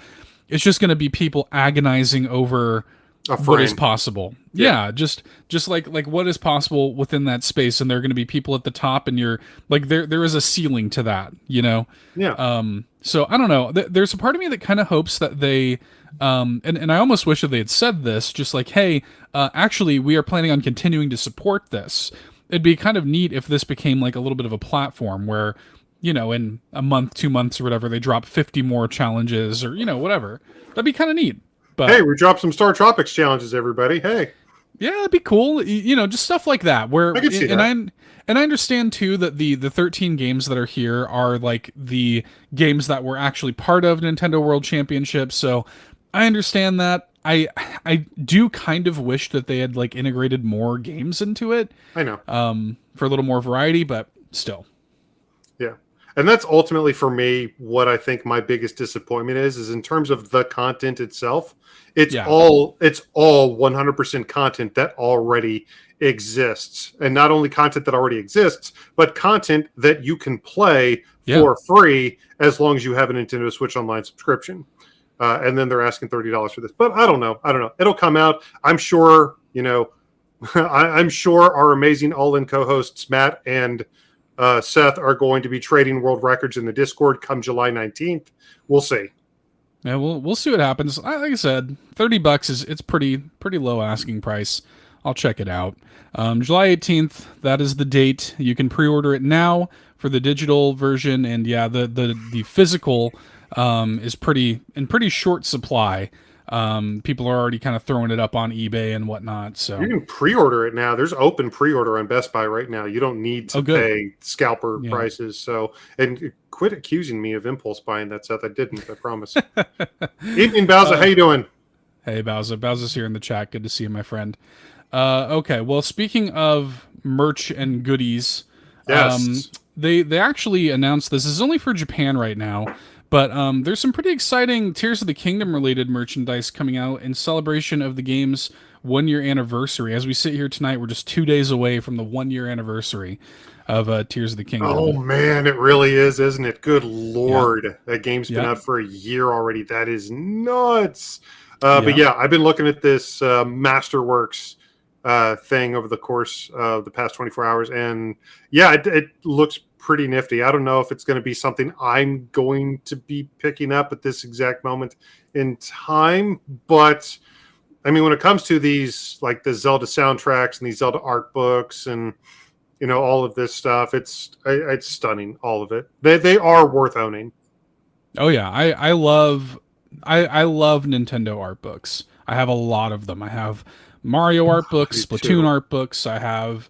it's just going to be people agonizing over
A
what is
frame.
possible.
Yeah.
Yeah, just like what is possible within that space, and there are going to be people at the top, and you're like there is a ceiling to that, you know.
Yeah.
So I don't know. There's a part of me that kind of hopes that they, and I almost wish that they had said this, just like, hey, actually, we are planning on continuing to support this. It'd be kind of neat if this became like a little bit of a platform where, in a month, 2 months, or whatever, they drop 50 more challenges, or whatever. That'd be kind of neat. But
Hey, we dropped some Star Tropics challenges, everybody. Hey,
yeah, that'd be cool. Just stuff like that. Where
I could see that.
I understand too that the 13 games that are here are like the games that were actually part of Nintendo World Championship. So I understand that. I do kind of wish that they had like integrated more games into it,
I know.
for a little more variety, but still.
Yeah. And that's ultimately for me what I think my biggest disappointment is in terms of the content itself. It's
Yeah.
all 100% content that already exists. And not only content that already exists, but content that you can play
Yeah.
for free as long as you have a Nintendo Switch Online subscription. And then they're asking $30 for this. But I don't know. It'll come out. I'm sure, I'm sure our amazing all-in co-hosts Matt and Seth are going to be trading world records in the Discord come July 19th. We'll see.
Yeah, we'll see what happens. Like I said, $30 it's pretty low asking price. I'll check it out. July 18th, that is the date. You can pre-order it now for the digital version, and yeah, the physical is pretty short supply. People are already kind of throwing it up on eBay and whatnot. So
You can pre-order it now. There's open pre-order on Best Buy right now. You don't need to
good.
pay scalper
Yeah.
prices. So, and quit accusing me of impulse buying that, Seth. I didn't. I promise. Evening, Bowser. How you doing?
Hey, Bowser. Bowser's here in the chat. Good to see you, my friend. Okay, well, speaking of merch and goodies,
Yes.
they actually announced this. This is only for Japan right now, but there's some pretty exciting Tears of the Kingdom related merchandise coming out in celebration of the game's 1 year anniversary. As we sit here tonight, we're just 2 days away from the 1 year anniversry of Tears of the Kingdom.
Oh man, it really is, isn't it? Good lord, that game's been
Yeah.
out for a year already. That is nuts. But yeah, I've been looking at this Masterworks thing over the course of the past 24 hours, and yeah, it looks pretty nifty. I don't know if it's going to be something I'm going to be picking up at this exact moment in time, but I mean, when it comes to these, like the Zelda soundtracks and these Zelda art books and all of this stuff, it's stunning. All of it. They are worth owning.
Oh yeah, I love Nintendo art books. I have a lot of them. I have Mario art books,
do
Splatoon
too.
art books. I have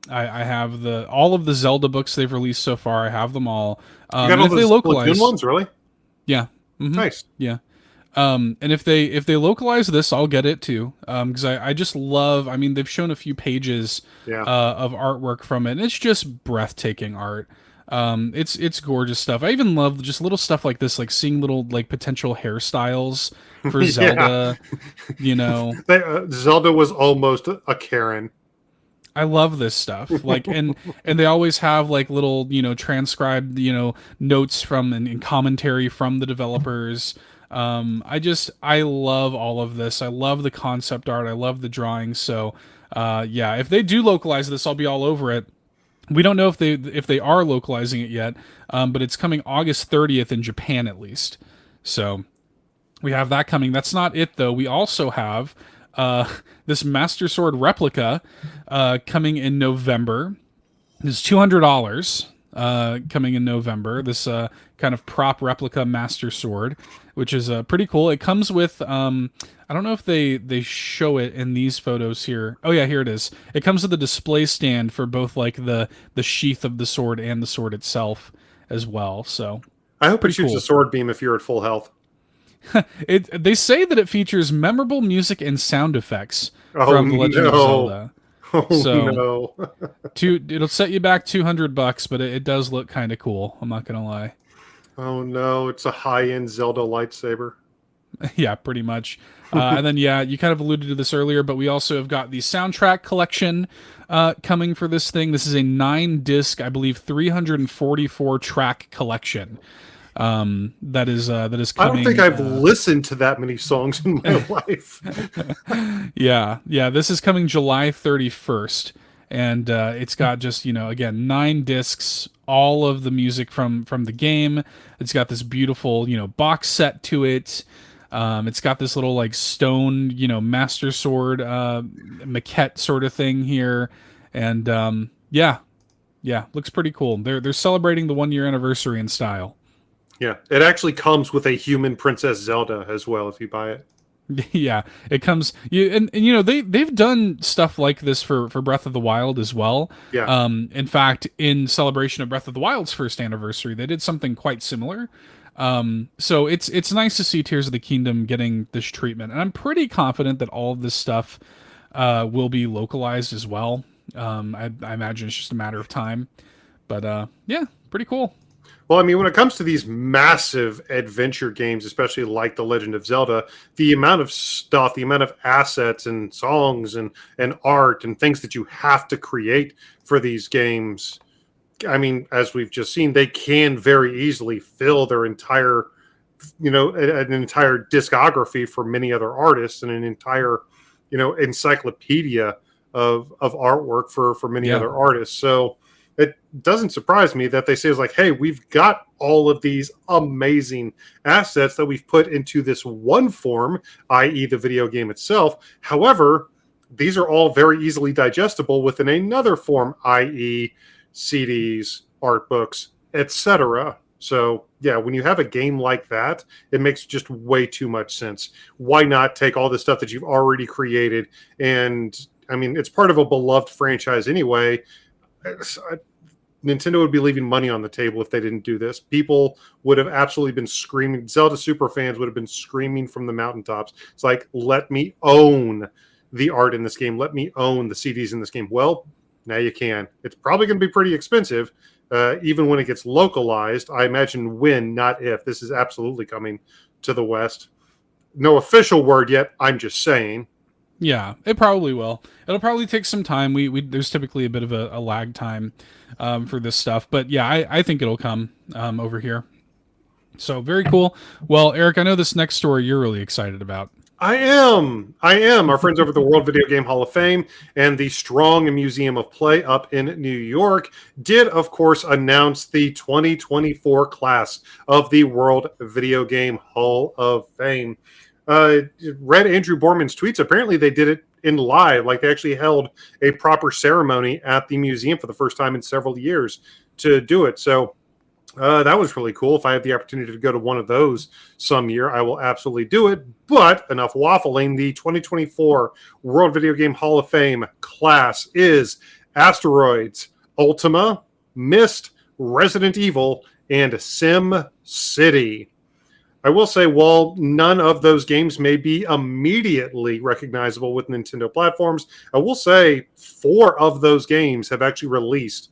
I have all of the Zelda books they've released so far. I have them all.
You got
And
all
if they
those
localize,
Splatoon ones, really?
yeah, mhm,
Nice.
yeah. And if they localize this, I'll get it too. Because I just love. I mean, they've shown a few pages
Yeah.
of artwork from it, and it's just breathtaking art. It's gorgeous stuff. I even love just little stuff like this, like seeing little like potential hairstyles for
Yeah.
Zelda. You know,
Zelda was almost a Karen.
I love this stuff. Like, and they always have like little, transcribed, notes from and commentary from the developers. I love all of this. I love the concept art. I love the drawings. So, yeah, if they do localize this, I'll be all over it. We don't know if they are localizing it yet, but it's coming August 30th in Japan at least. So we have that coming. That's not it though. We also have uh, this Master Sword replica coming in November. It's $200 coming in November. This kind of prop replica Master Sword, which is pretty cool. It comes with I don't know if they show it in these photos here. Oh yeah, here it is. It comes with a display stand for both like the sheath of the sword and the sword itself as well. So
I hope it
pretty
shoots a
cool.
sword beam if you're at full health.
They say that it features memorable music and sound effects
Oh
from The Legend of
no.
Zelda.
Oh
So
no.
it'll set you back $200, but it does look kind of cool. I'm not gonna lie.
Oh no, it's a high-end Zelda lightsaber.
Yeah, pretty much. And then yeah, you kind of alluded to this earlier, but we also have got the soundtrack collection coming for this thing. This is a 9 disc, I believe, 344 track collection. That is
I don't think
coming.
I've listened to that many songs in my life.
Yeah. This is coming July 31st, and it's got just again 9 discs, all of the music from the game. It's got this beautiful box set to it. It's got this little like stone Master Sword maquette sort of thing here, and yeah, looks pretty cool. They're celebrating the 1 year anniversary in style.
Yeah, it actually comes with a human Princess Zelda as well if you buy it.
Yeah, it comes and they've done stuff like this for Breath of the Wild as well.
Yeah.
In fact, in celebration of Breath of the Wild's first anniversary, they did something quite similar. So it's nice to see Tears of the Kingdom getting this treatment, and I'm pretty confident that all of this stuff will be localized as well. I imagine it's just a matter of time, but yeah, pretty cool.
Well, I mean, when it comes to these massive adventure games, especially like The Legend of Zelda, the amount of stuff, the amount of assets and songs and art and things that you have to create for these games, I mean, as we've just seen, they can very easily fill their entire, an entire discography for many other artists and an entire, encyclopedia of artwork for many
Yeah.
other artists. So it doesn't surprise me that they say it's like, hey, we've got all of these amazing assets that we've put into this one form, i.e., the video game itself. However, these are all very easily digestible within another form, i.e., CDs, art books, etc. So, yeah, when you have a game like that, it makes just way too much sense. Why not take all the stuff that you've already created? And I mean, it's part of a beloved franchise anyway. Nintendo would be leaving money on the table if they didn't do this. People would have absolutely been screaming. Zelda super fans would have been screaming from the mountaintops. It's like, let me own the art in this game. Let me own the CDs in this game. Well, now you can. It's probably going to be pretty expensive, even when it gets localized. I imagine when, not if. This is absolutely coming to the West. No official word yet. I'm just saying.
Yeah, it probably will. It'll probably take some time. We there's typically a bit of a lag time for this stuff, but yeah, I think it'll come over here. So very cool. Well, Eric, I know this next story you're really excited about.
I am. Our friends over at the World Video Game Hall of Fame and the Strong Museum of Play up in New York did, of course, announce the 2024 class of the World Video Game Hall of Fame. Read Andrew Borman's tweets. Apparently, they did it in live. Like, they actually held a proper ceremony at the museum for the first time in several years to do it. So that was really cool. If I have the opportunity to go to one of those some year, I will absolutely do it. But enough waffling. The 2024 World Video Game Hall of Fame class is Asteroids, Ultima, Myst, Resident Evil, and Sim City. I will say, while none of those games may be immediately recognizable with Nintendo platforms, I will say 4 of those games have actually released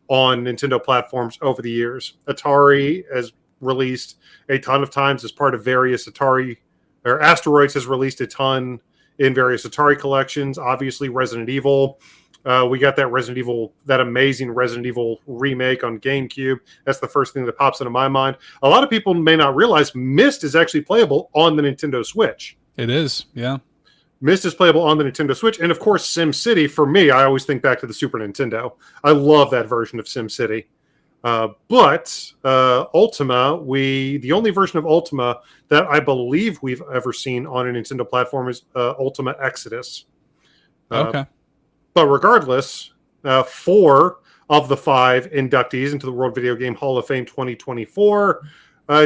on Nintendo platforms over the years. Atari has released a ton of times as part of various Atari, or Asteroids has released a ton in various Atari collections. Obviously, Resident Evil. We got that amazing Resident Evil remake on GameCube. That's the first thing that pops into my mind. A lot of people may not realize Myst is actually playable on the Nintendo Switch.
It is, yeah.
Myst is playable on the Nintendo Switch. And of course, SimCity, for me, I always think back to the Super Nintendo. I love that version of SimCity. But Ultima, the only version of Ultima that I believe we've ever seen on a Nintendo platform is Ultima Exodus.
Okay.
But regardless, 4 of the 5 inductees into the World Video Game Hall of Fame 2024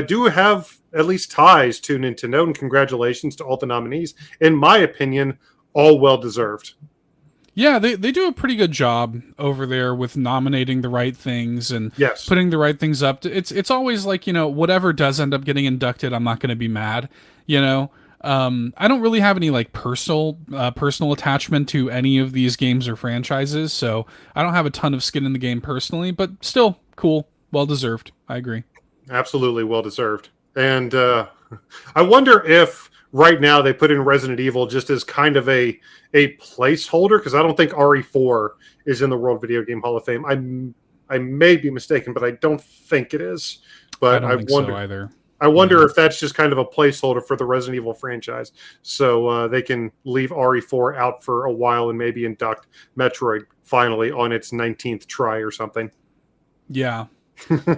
do have at least ties to Nintendo, and congratulations to all the nominees. In my opinion, all well-deserved.
Yeah, they do a pretty good job over there with nominating the right things and
Yes.
putting the right things up. It's always like, whatever does end up getting inducted, I'm not going to be mad, I don't really have any like personal attachment to any of these games or franchises, so I don't have a ton of skin in the game personally, but still cool, well deserved. I agree.
Absolutely well deserved. And I wonder if right now they put in Resident Evil just as kind of a placeholder, because I don't think RE4 is in the World Video Game Hall of Fame. I may be mistaken, but I don't think it is. But
I don't think so either.
I wonder if that's just kind of a placeholder for the Resident Evil franchise, so they can leave RE4 out for a while and maybe induct Metroid finally on its 19th try or something.
Yeah,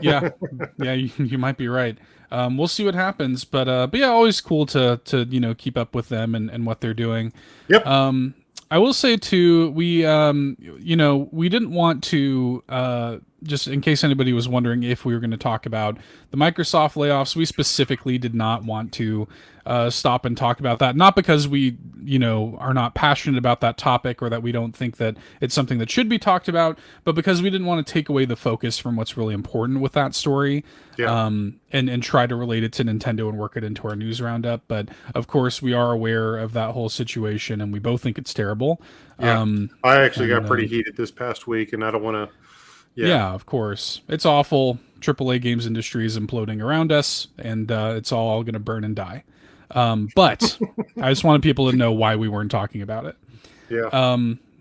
yeah, yeah. You might be right. We'll see what happens, but yeah, always cool to keep up with them and what they're doing.
Yep.
I will say too, we didn't want to just in case anybody was wondering if we were going to talk about the Microsoft layoffs, we specifically did not want to stop and talk about that. Not because we, are not passionate about that topic or that we don't think that it's something that should be talked about, but because we didn't want to take away the focus from what's really important with that story.
Yeah.
And try to relate it to Nintendo and work it into our news roundup. But of course, we are aware of that whole situation, and we both think it's terrible.
Yeah. I actually got pretty heated this past week, and I don't want to.
Yeah, of course. It's awful. AAA games industry is imploding around us, and it's all going to burn and die. But I just wanted people to know why we weren't talking about it.
Yeah.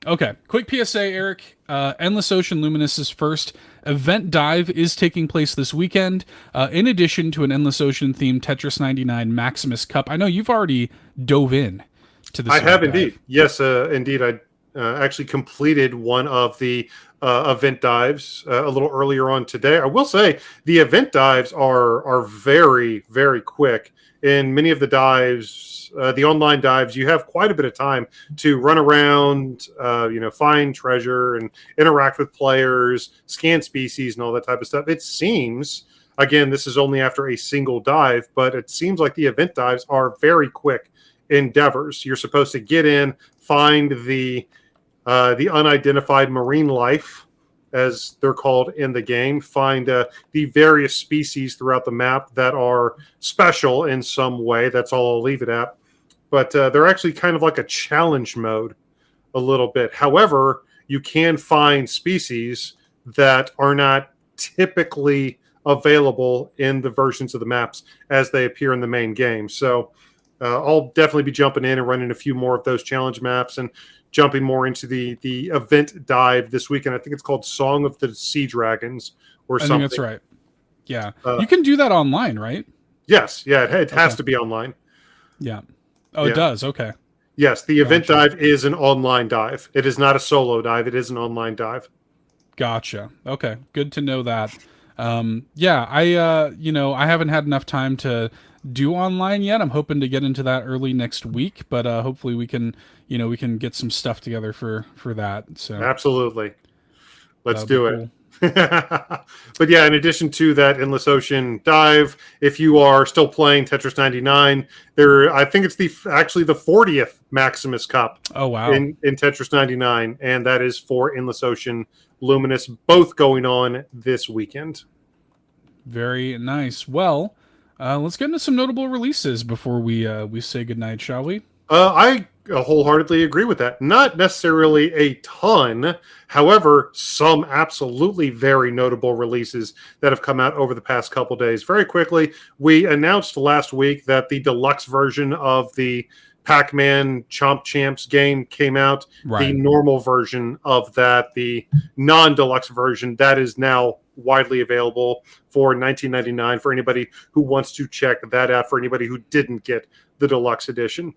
Okay, quick PSA, Eric. Endless Ocean Luminous's first event dive is taking place this weekend, in addition to an Endless Ocean-themed Tetris 99 Maximus Cup. I know you've already dove in to this.
I have indeed. Yes, indeed. I actually completed one of the event dives a little earlier on today. I will say the event dives are very, very quick. In many of the dives, the online dives, you have quite a bit of time to run around, find treasure and interact with players, scan species and all that type of stuff. It seems, again, this is only after a single dive, but it seems like the event dives are very quick endeavors. You're supposed to get in, find the unidentified marine life, as they're called in the game, find the various species throughout the map that are special in some way. That's all I'll leave it at. But they're actually kind of like a challenge mode a little bit. However, you can find species that are not typically available in the versions of the maps as they appear in the main game. So I'll definitely be jumping in and running a few more of those challenge maps and jumping more into the event dive this weekend. I think it's called Song of the Sea Dragons or something. I think
that's right. Yeah. You can do that online, right?
Yes. Yeah, it has to be online.
Yeah. Oh, yeah. It does? Okay.
Yes, the event dive is an online dive. It is not a solo dive. It is an online dive.
Gotcha. Okay. Good to know that. Yeah, I haven't had enough time to do online yet. I'm hoping to get into that early next week, but hopefully we can get some stuff together for that. So
absolutely, let's do it. Cool. But yeah, in addition to that Endless Ocean dive, if you are still playing Tetris 99, I think it's actually the 40th Maximus Cup.
Oh wow!
In Tetris 99, and that is for Endless Ocean Luminous, both going on this weekend.
Very nice. Well, Let's get into some notable releases before we say goodnight, shall we?
I wholeheartedly agree with that. Not necessarily a ton. However, some absolutely very notable releases that have come out over the past couple days. Very quickly, we announced last week that the deluxe version of the Pac-Man Chomp Champs game came out. The
Right.
normal version of that, the non-deluxe version, that is now widely available for $19.99 for anybody who wants to check that out, for anybody who didn't get the deluxe edition.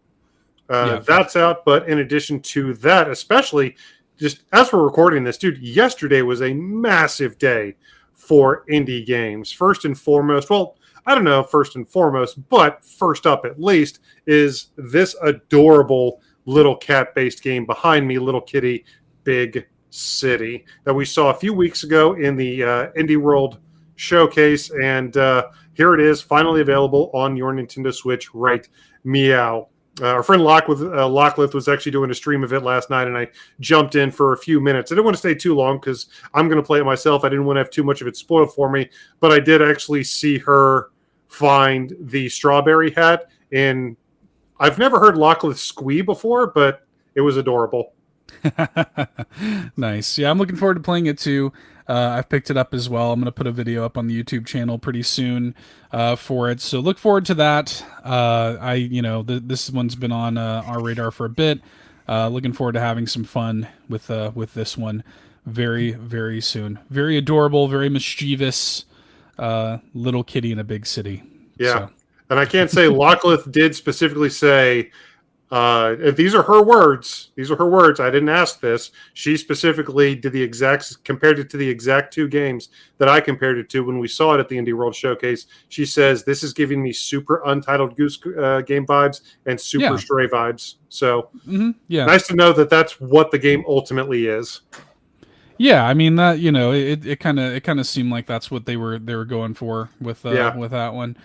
Yeah.
That's out. But in addition to that, especially just as we're recording this, dude, yesterday was a massive day for indie games. First and foremost, well, I don't know, first and foremost, but first up at least is this adorable little cat-based game behind me, Little Kitty, Big City, that we saw a few weeks ago in the Indie World Showcase. And here it is, finally available on your Nintendo Switch right meow. Our friend Locklith was actually doing a stream of it last night, and I jumped in for a few minutes. I didn't want to stay too long because I'm going to play it myself. I didn't want to have too much of it spoiled for me, but I did actually see her find the strawberry hat, and I've never heard Locklith squee before, but it was adorable.
Nice. Yeah, I'm looking forward to playing it too. I've picked it up as well. I'm going to put a video up on the YouTube channel pretty soon for it. So look forward to that. This one's been on our radar for a bit. Looking forward to having some fun with this one very, very soon. Very adorable, very mischievous little kitty in a big city.
Yeah. So. And I can't say Locklith did specifically say, these are her words. These are her words. I didn't ask this. She specifically did compared it to the exact two games that I compared it to when we saw it at the Indie World Showcase. She says, this is giving me super Untitled Goose Game vibes and super Stray vibes. So nice to know that that's what the game ultimately is.
Yeah, I mean that, it kind of seemed like that's what they were going for with that one.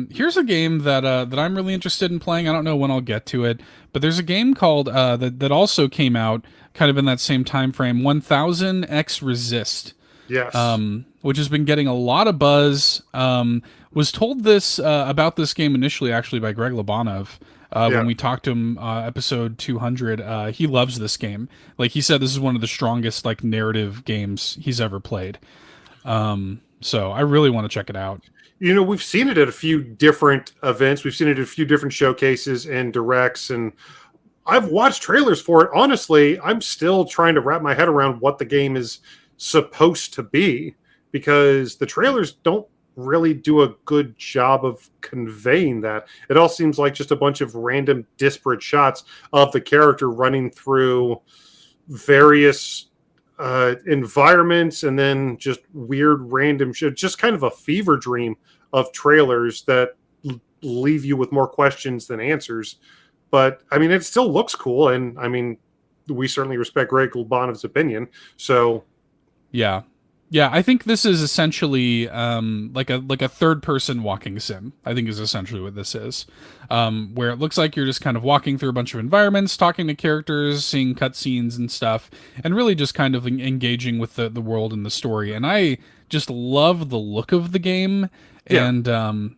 Here's a game that I'm really interested in playing. I don't know when I'll get to it, but there's a game called that also came out kind of in that same time frame, 1000X Resist.
Yes.
Which has been getting a lot of buzz. Was told this about this game initially actually by Greg Lobanov. When we talked to him, episode 200, he loves this game. Like he said, this is one of the strongest like narrative games he's ever played. So I really want to check it out.
We've seen it at a few different events. We've seen it at a few different showcases and directs, and I've watched trailers for it. Honestly, I'm still trying to wrap my head around what the game is supposed to be, because the trailers don't really do a good job of conveying that. It all seems like just a bunch of random disparate shots of the character running through various environments, and then just weird random shit. Just kind of a fever dream of trailers that leave you with more questions than answers. But I mean, it still looks cool, and I mean, we certainly respect Greg Lobanov's opinion. So
yeah, I think this is essentially like a third person walking sim. I think is essentially what this is, where it looks like you're just kind of walking through a bunch of environments, talking to characters, seeing cutscenes and stuff, and really just kind of engaging with the world and the story. And I just love the look of the game. Yeah. And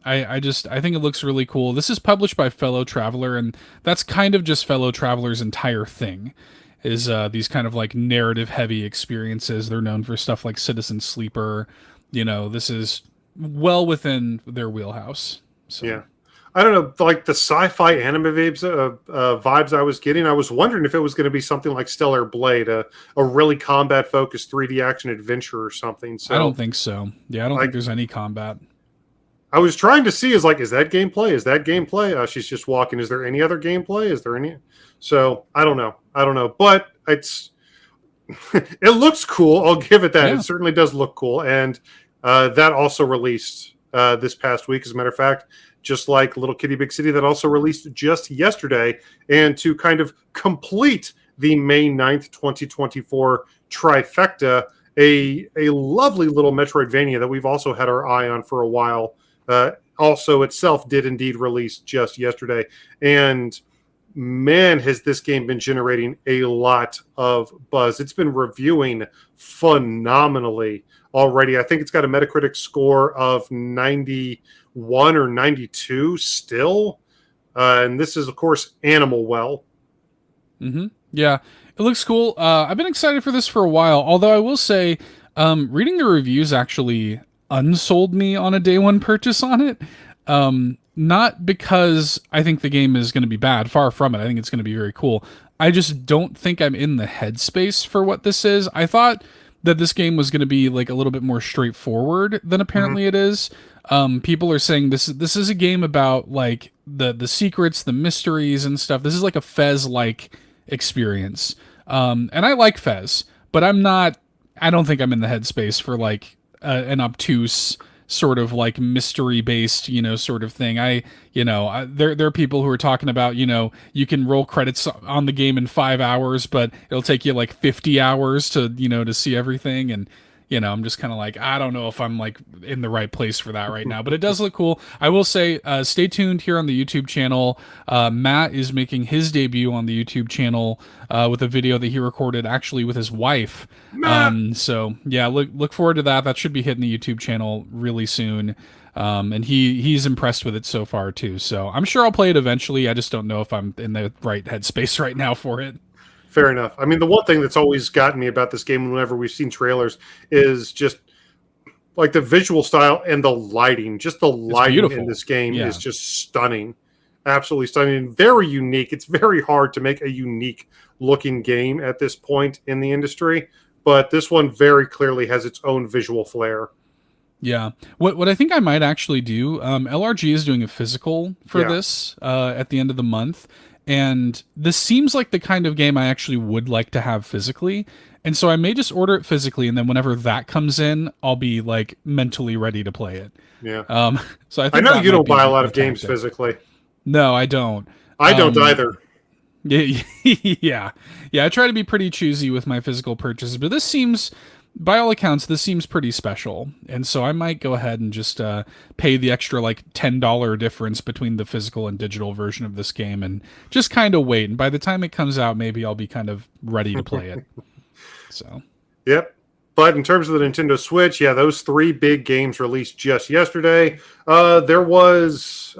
I think it looks really cool. This is published by Fellow Traveler, and that's kind of just Fellow Traveler's entire thing. Is these kind of like narrative heavy experiences. They're known for stuff like Citizen Sleeper. This is well within their wheelhouse. So.
Yeah. I don't know, like the sci-fi anime vibes I was getting, I was wondering if it was going to be something like Stellar Blade, a really combat-focused 3D action adventure or something. So
I don't think so. Yeah, I don't think there's any combat.
I was trying to see, is that gameplay? Is that gameplay? She's just walking. Is there any other gameplay? Is there any? So I don't know. But it looks cool. I'll give it that. Yeah. It certainly does look cool. And that also released this past week, as a matter of fact, just like Little Kitty Big City, that also released just yesterday. And to kind of complete the May 9th, 2024 trifecta, a lovely little Metroidvania that we've also had our eye on for a while, also itself did indeed release just yesterday. And man, has this game been generating a lot of buzz. It's been reviewing phenomenally already. I think it's got a Metacritic score of 91 or 92 still. And this is, of course, Animal Well.
Yeah, it looks cool. I've been excited for this for a while, although I will say, reading the reviews actually unsold me on a day one purchase on it. Not because I think the game is going to be bad, far from it. I think it's going to be very cool. I just don't think I'm in the headspace for what this is. I thought that this game was going to be like a little bit more straightforward than apparently it is. People are saying this is a game about like the secrets, the mysteries and stuff. This is like a Fez like experience. And I like Fez, but I don't think I'm in the headspace for like an obtuse sort of like mystery based, sort of thing. There are people who are talking about, you can roll credits on the game in 5 hours, but it'll take you like 50 hours to, to see everything. And, I'm just kind of like, I don't know if I'm like in the right place for that right now, but it does look cool. I will say, stay tuned here on the YouTube channel. Matt is making his debut on the YouTube channel with a video that he recorded actually with his wife. So yeah, look forward to that. That should be hitting the YouTube channel really soon. And he's impressed with it so far too. So I'm sure I'll play it eventually. I just don't know if I'm in the right headspace right now for it.
Fair enough. I mean, the one thing that's always gotten me about this game whenever we've seen trailers is just like the visual style and the lighting. Just the lighting in this game is just stunning. Absolutely stunning and very unique. It's very hard to make a unique looking game at this point in the industry, but this one very clearly has its own visual flair.
Yeah. What I think I might actually do, LRG is doing a physical for this at the end of the month. And this seems like the kind of game I actually would like to have physically. And so I may just order it physically, and then whenever that comes in, I'll be like mentally ready to play it.
Yeah.
So I think
know you don't buy a lot of games physically.
No, I don't.
I don't either.
Yeah. I try to be pretty choosy with my physical purchases, but this seems, by all accounts, this seems pretty special. And so I might go ahead and just pay the extra like $10 difference between the physical and digital version of this game and just kind of wait. And by the time it comes out, maybe I'll be kind of ready to play it. So. Yep.
But in terms of the Nintendo Switch, those 3 big games released just yesterday. There was,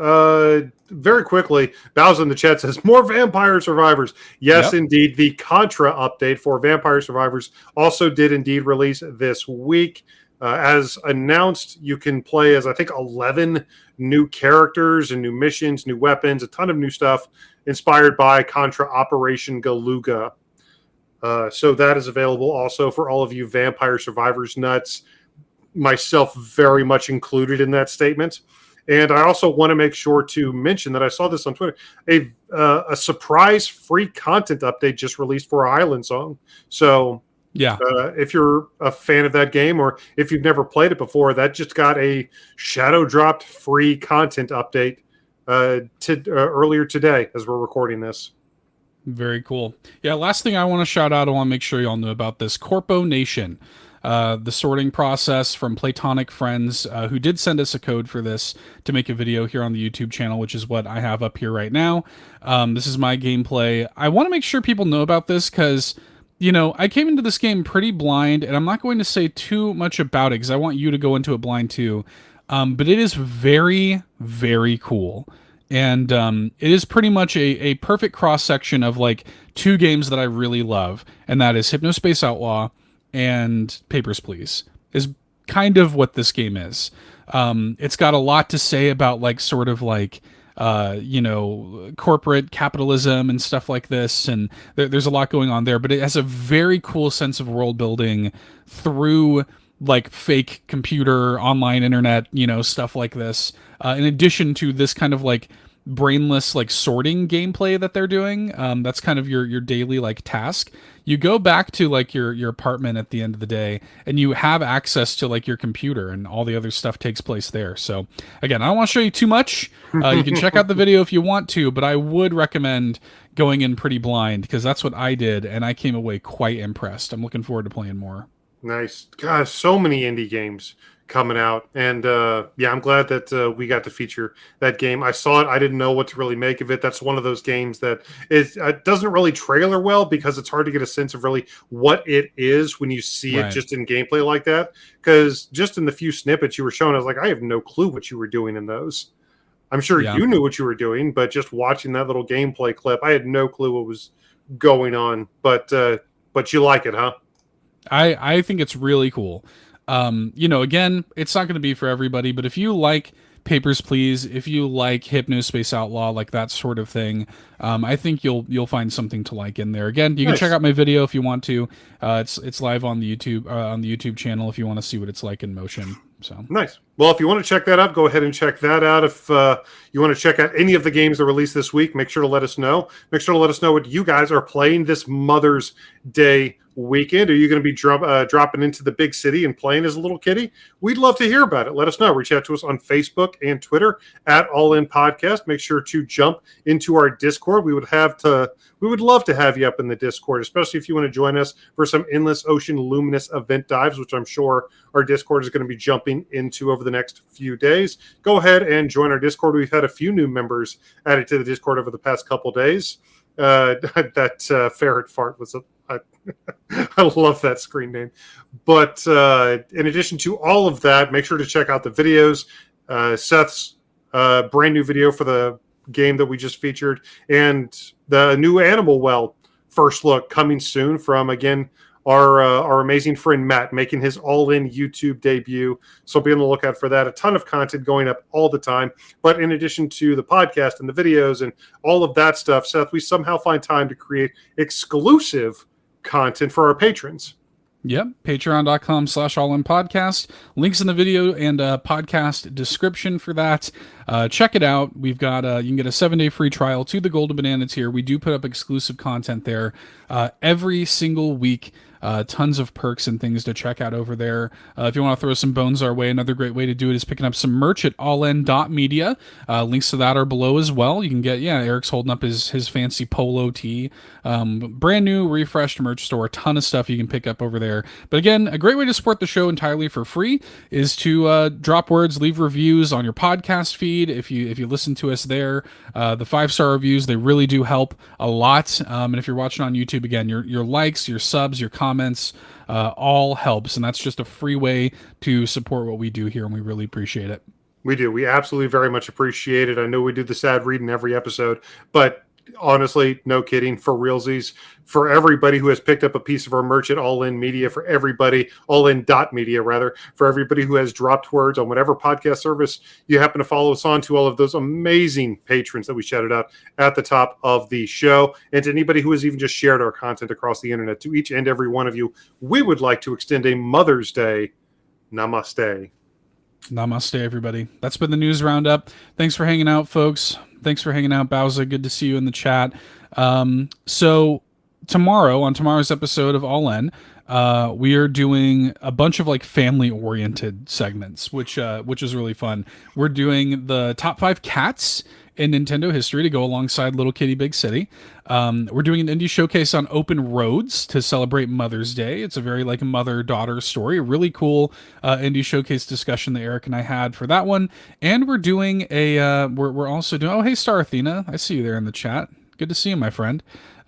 very quickly, Bowser in the chat says, more Vampire Survivors. Yes, indeed. The Contra update for Vampire Survivors also did indeed release this week. As announced, you can play as, I think, 11 new characters and new missions, new weapons, a ton of new stuff inspired by Contra Operation Galuga. So that is available also for all of you Vampire Survivors nuts, myself very much included in that statement. And I also want to make sure to mention that I saw this on Twitter, a surprise free content update just released for Island Song. So if you're a fan of that game or if you've never played it before, that just got a shadow dropped free content update earlier today as we're recording this.
Very cool. Yeah, last thing I want to shout out, I want to make sure y'all know about this. Corpo Nation, the sorting process from Platonic Friends, who did send us a code for this to make a video here on the YouTube channel, which is what I have up here right now. This is my gameplay. I want to make sure people know about this because, I came into this game pretty blind, and I'm not going to say too much about it because I want you to go into it blind too. But it is very, very cool. And it is pretty much a perfect cross-section of like 2 games that I really love, and that is Hypnospace Outlaw and Papers, Please, is kind of what this game is. It's got a lot to say about like sort of like, corporate capitalism and stuff like this, and there's a lot going on there, but it has a very cool sense of world building through like fake computer, online internet, stuff like this. In addition to this kind of like brainless like sorting gameplay that they're doing, that's kind of your daily like task. You go back to like your apartment at the end of the day, and you have access to like your computer, and all the other stuff takes place there. So again, I don't want to show you too much. You can check out the video if you want to, but I would recommend going in pretty blind because that's what I did, and I came away quite impressed. I'm looking forward to playing more.
Nice. Gosh, so many indie games coming out. And yeah, I'm glad that we got to feature that game. I saw it. I didn't know what to really make of it. That's one of those games that it doesn't really trailer well because it's hard to get a sense of really what it is when you see it
Right.
just in gameplay like that. Because just in the few snippets you were showing, I was like, I have no clue what you were doing in those. I'm sure
Yeah.
you knew what you were doing, but just watching that little gameplay clip, I had no clue what was going on. But you like it, huh?
I think it's really cool. Again, it's not going to be for everybody, but if you like Papers, Please, if you like Hypnospace Outlaw, like that sort of thing, I think you'll find something to like in there. Again, you can check
Nice.
out my video if you want to. It's live on the YouTube channel if you want to see what it's like in motion. So
Nice. Well, if you want to check that out, go ahead and check that out. If you want to check out any of the games that released this week, make sure to let us know. Make sure to let us know what you guys are playing this Mother's Day weekend. Are you going to be dropping into the big city and playing as a little kitty? We'd love to hear about it. Let us know. Reach out to us on Facebook and Twitter at All In Podcast. Make sure to jump into our Discord. We would love to have you up in the Discord, especially if you want to join us for some Endless Ocean Luminous event dives, which I'm sure our Discord is going to be jumping into over the next few days. Go ahead and join our Discord. We've had a few new members added to the Discord over the past couple days. That ferret fart was I love that screen name. But in addition to all of that, make sure to check out the videos. Seth's brand new video for the game that we just featured, and the new Animal Well first look coming soon from, again, our amazing friend Matt, making his all-in YouTube debut. So be on the lookout for that. A ton of content going up all the time. But in addition to the podcast and the videos and all of that stuff, Seth, we somehow find time to create exclusive content for our patrons.
Yep, patreon.com/allinpodcast. Links in the video and podcast description for that. Check it out. We've got you can get a 7-day free trial to the Golden Banana tier. We do put up exclusive content there every single week. Tons of perks and things to check out over there. If you want to throw some bones our way, another great way to do it is picking up some merch at allin.media. Links to that are below as well. You can get, Eric's holding up his fancy polo tee. Brand new, refreshed merch store. A ton of stuff you can pick up over there. But again, a great way to support the show entirely for free is to drop words, leave reviews on your podcast feed. If you listen to us there, the 5-star reviews, they really do help a lot. And if you're watching on YouTube, again, your likes, your subs, your comments, all helps, and that's just a free way to support what we do here, and we really appreciate it.
We do. We absolutely very much appreciate it. I know we do the sad read in every episode, but honestly, no kidding, for realsies, for everybody who has picked up a piece of our merch at All In Media, for everybody, All In.media rather, for everybody who has dropped words on whatever podcast service you happen to follow us on, to all of those amazing patrons that we shouted out at the top of the show, and to anybody who has even just shared our content across the internet, to each and every one of you, we would like to extend a Mother's Day namaste.
Namaste, everybody. That's been the news roundup. Thanks for hanging out, folks. Thanks for hanging out, Bowser. Good to see you in the chat. So tomorrow, on tomorrow's episode of All In, we are doing a bunch of like family-oriented segments, which is really fun. We're doing the top 5 cats in Nintendo history to go alongside Little Kitty Big City. We're doing an indie showcase on open roads to celebrate Mother's Day. It's a very like mother-daughter story. A really cool indie showcase discussion that Eric and I had for that one. And we're doing we're also doing, oh, hey, Star Athena. I see you there in the chat. Good to see you, my friend.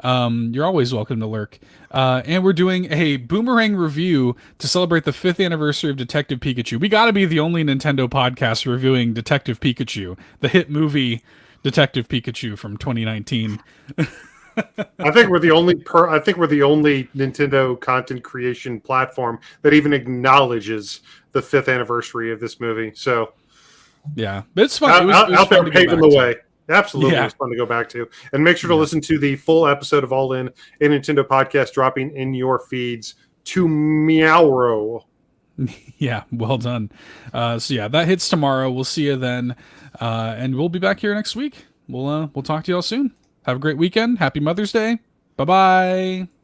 You're always welcome to lurk. And we're doing a boomerang review to celebrate the 5th anniversary of Detective Pikachu. We got to be the only Nintendo podcast reviewing Detective Pikachu, the hit movie Detective Pikachu from 2019.
I think we're the only Nintendo content creation platform that even acknowledges the 5th anniversary of this movie. So
yeah, but it's fun. It was
out
fun
there paving the way. Absolutely,
Yeah.
It's fun to go back to. And make sure to listen to the full episode of All In, a Nintendo podcast dropping in your feeds tomorrow.
Yeah, well done. So yeah, that hits tomorrow. We'll see you then, and we'll be back here next week. We'll talk to you all soon. Have a great weekend. Happy Mother's Day. Bye bye.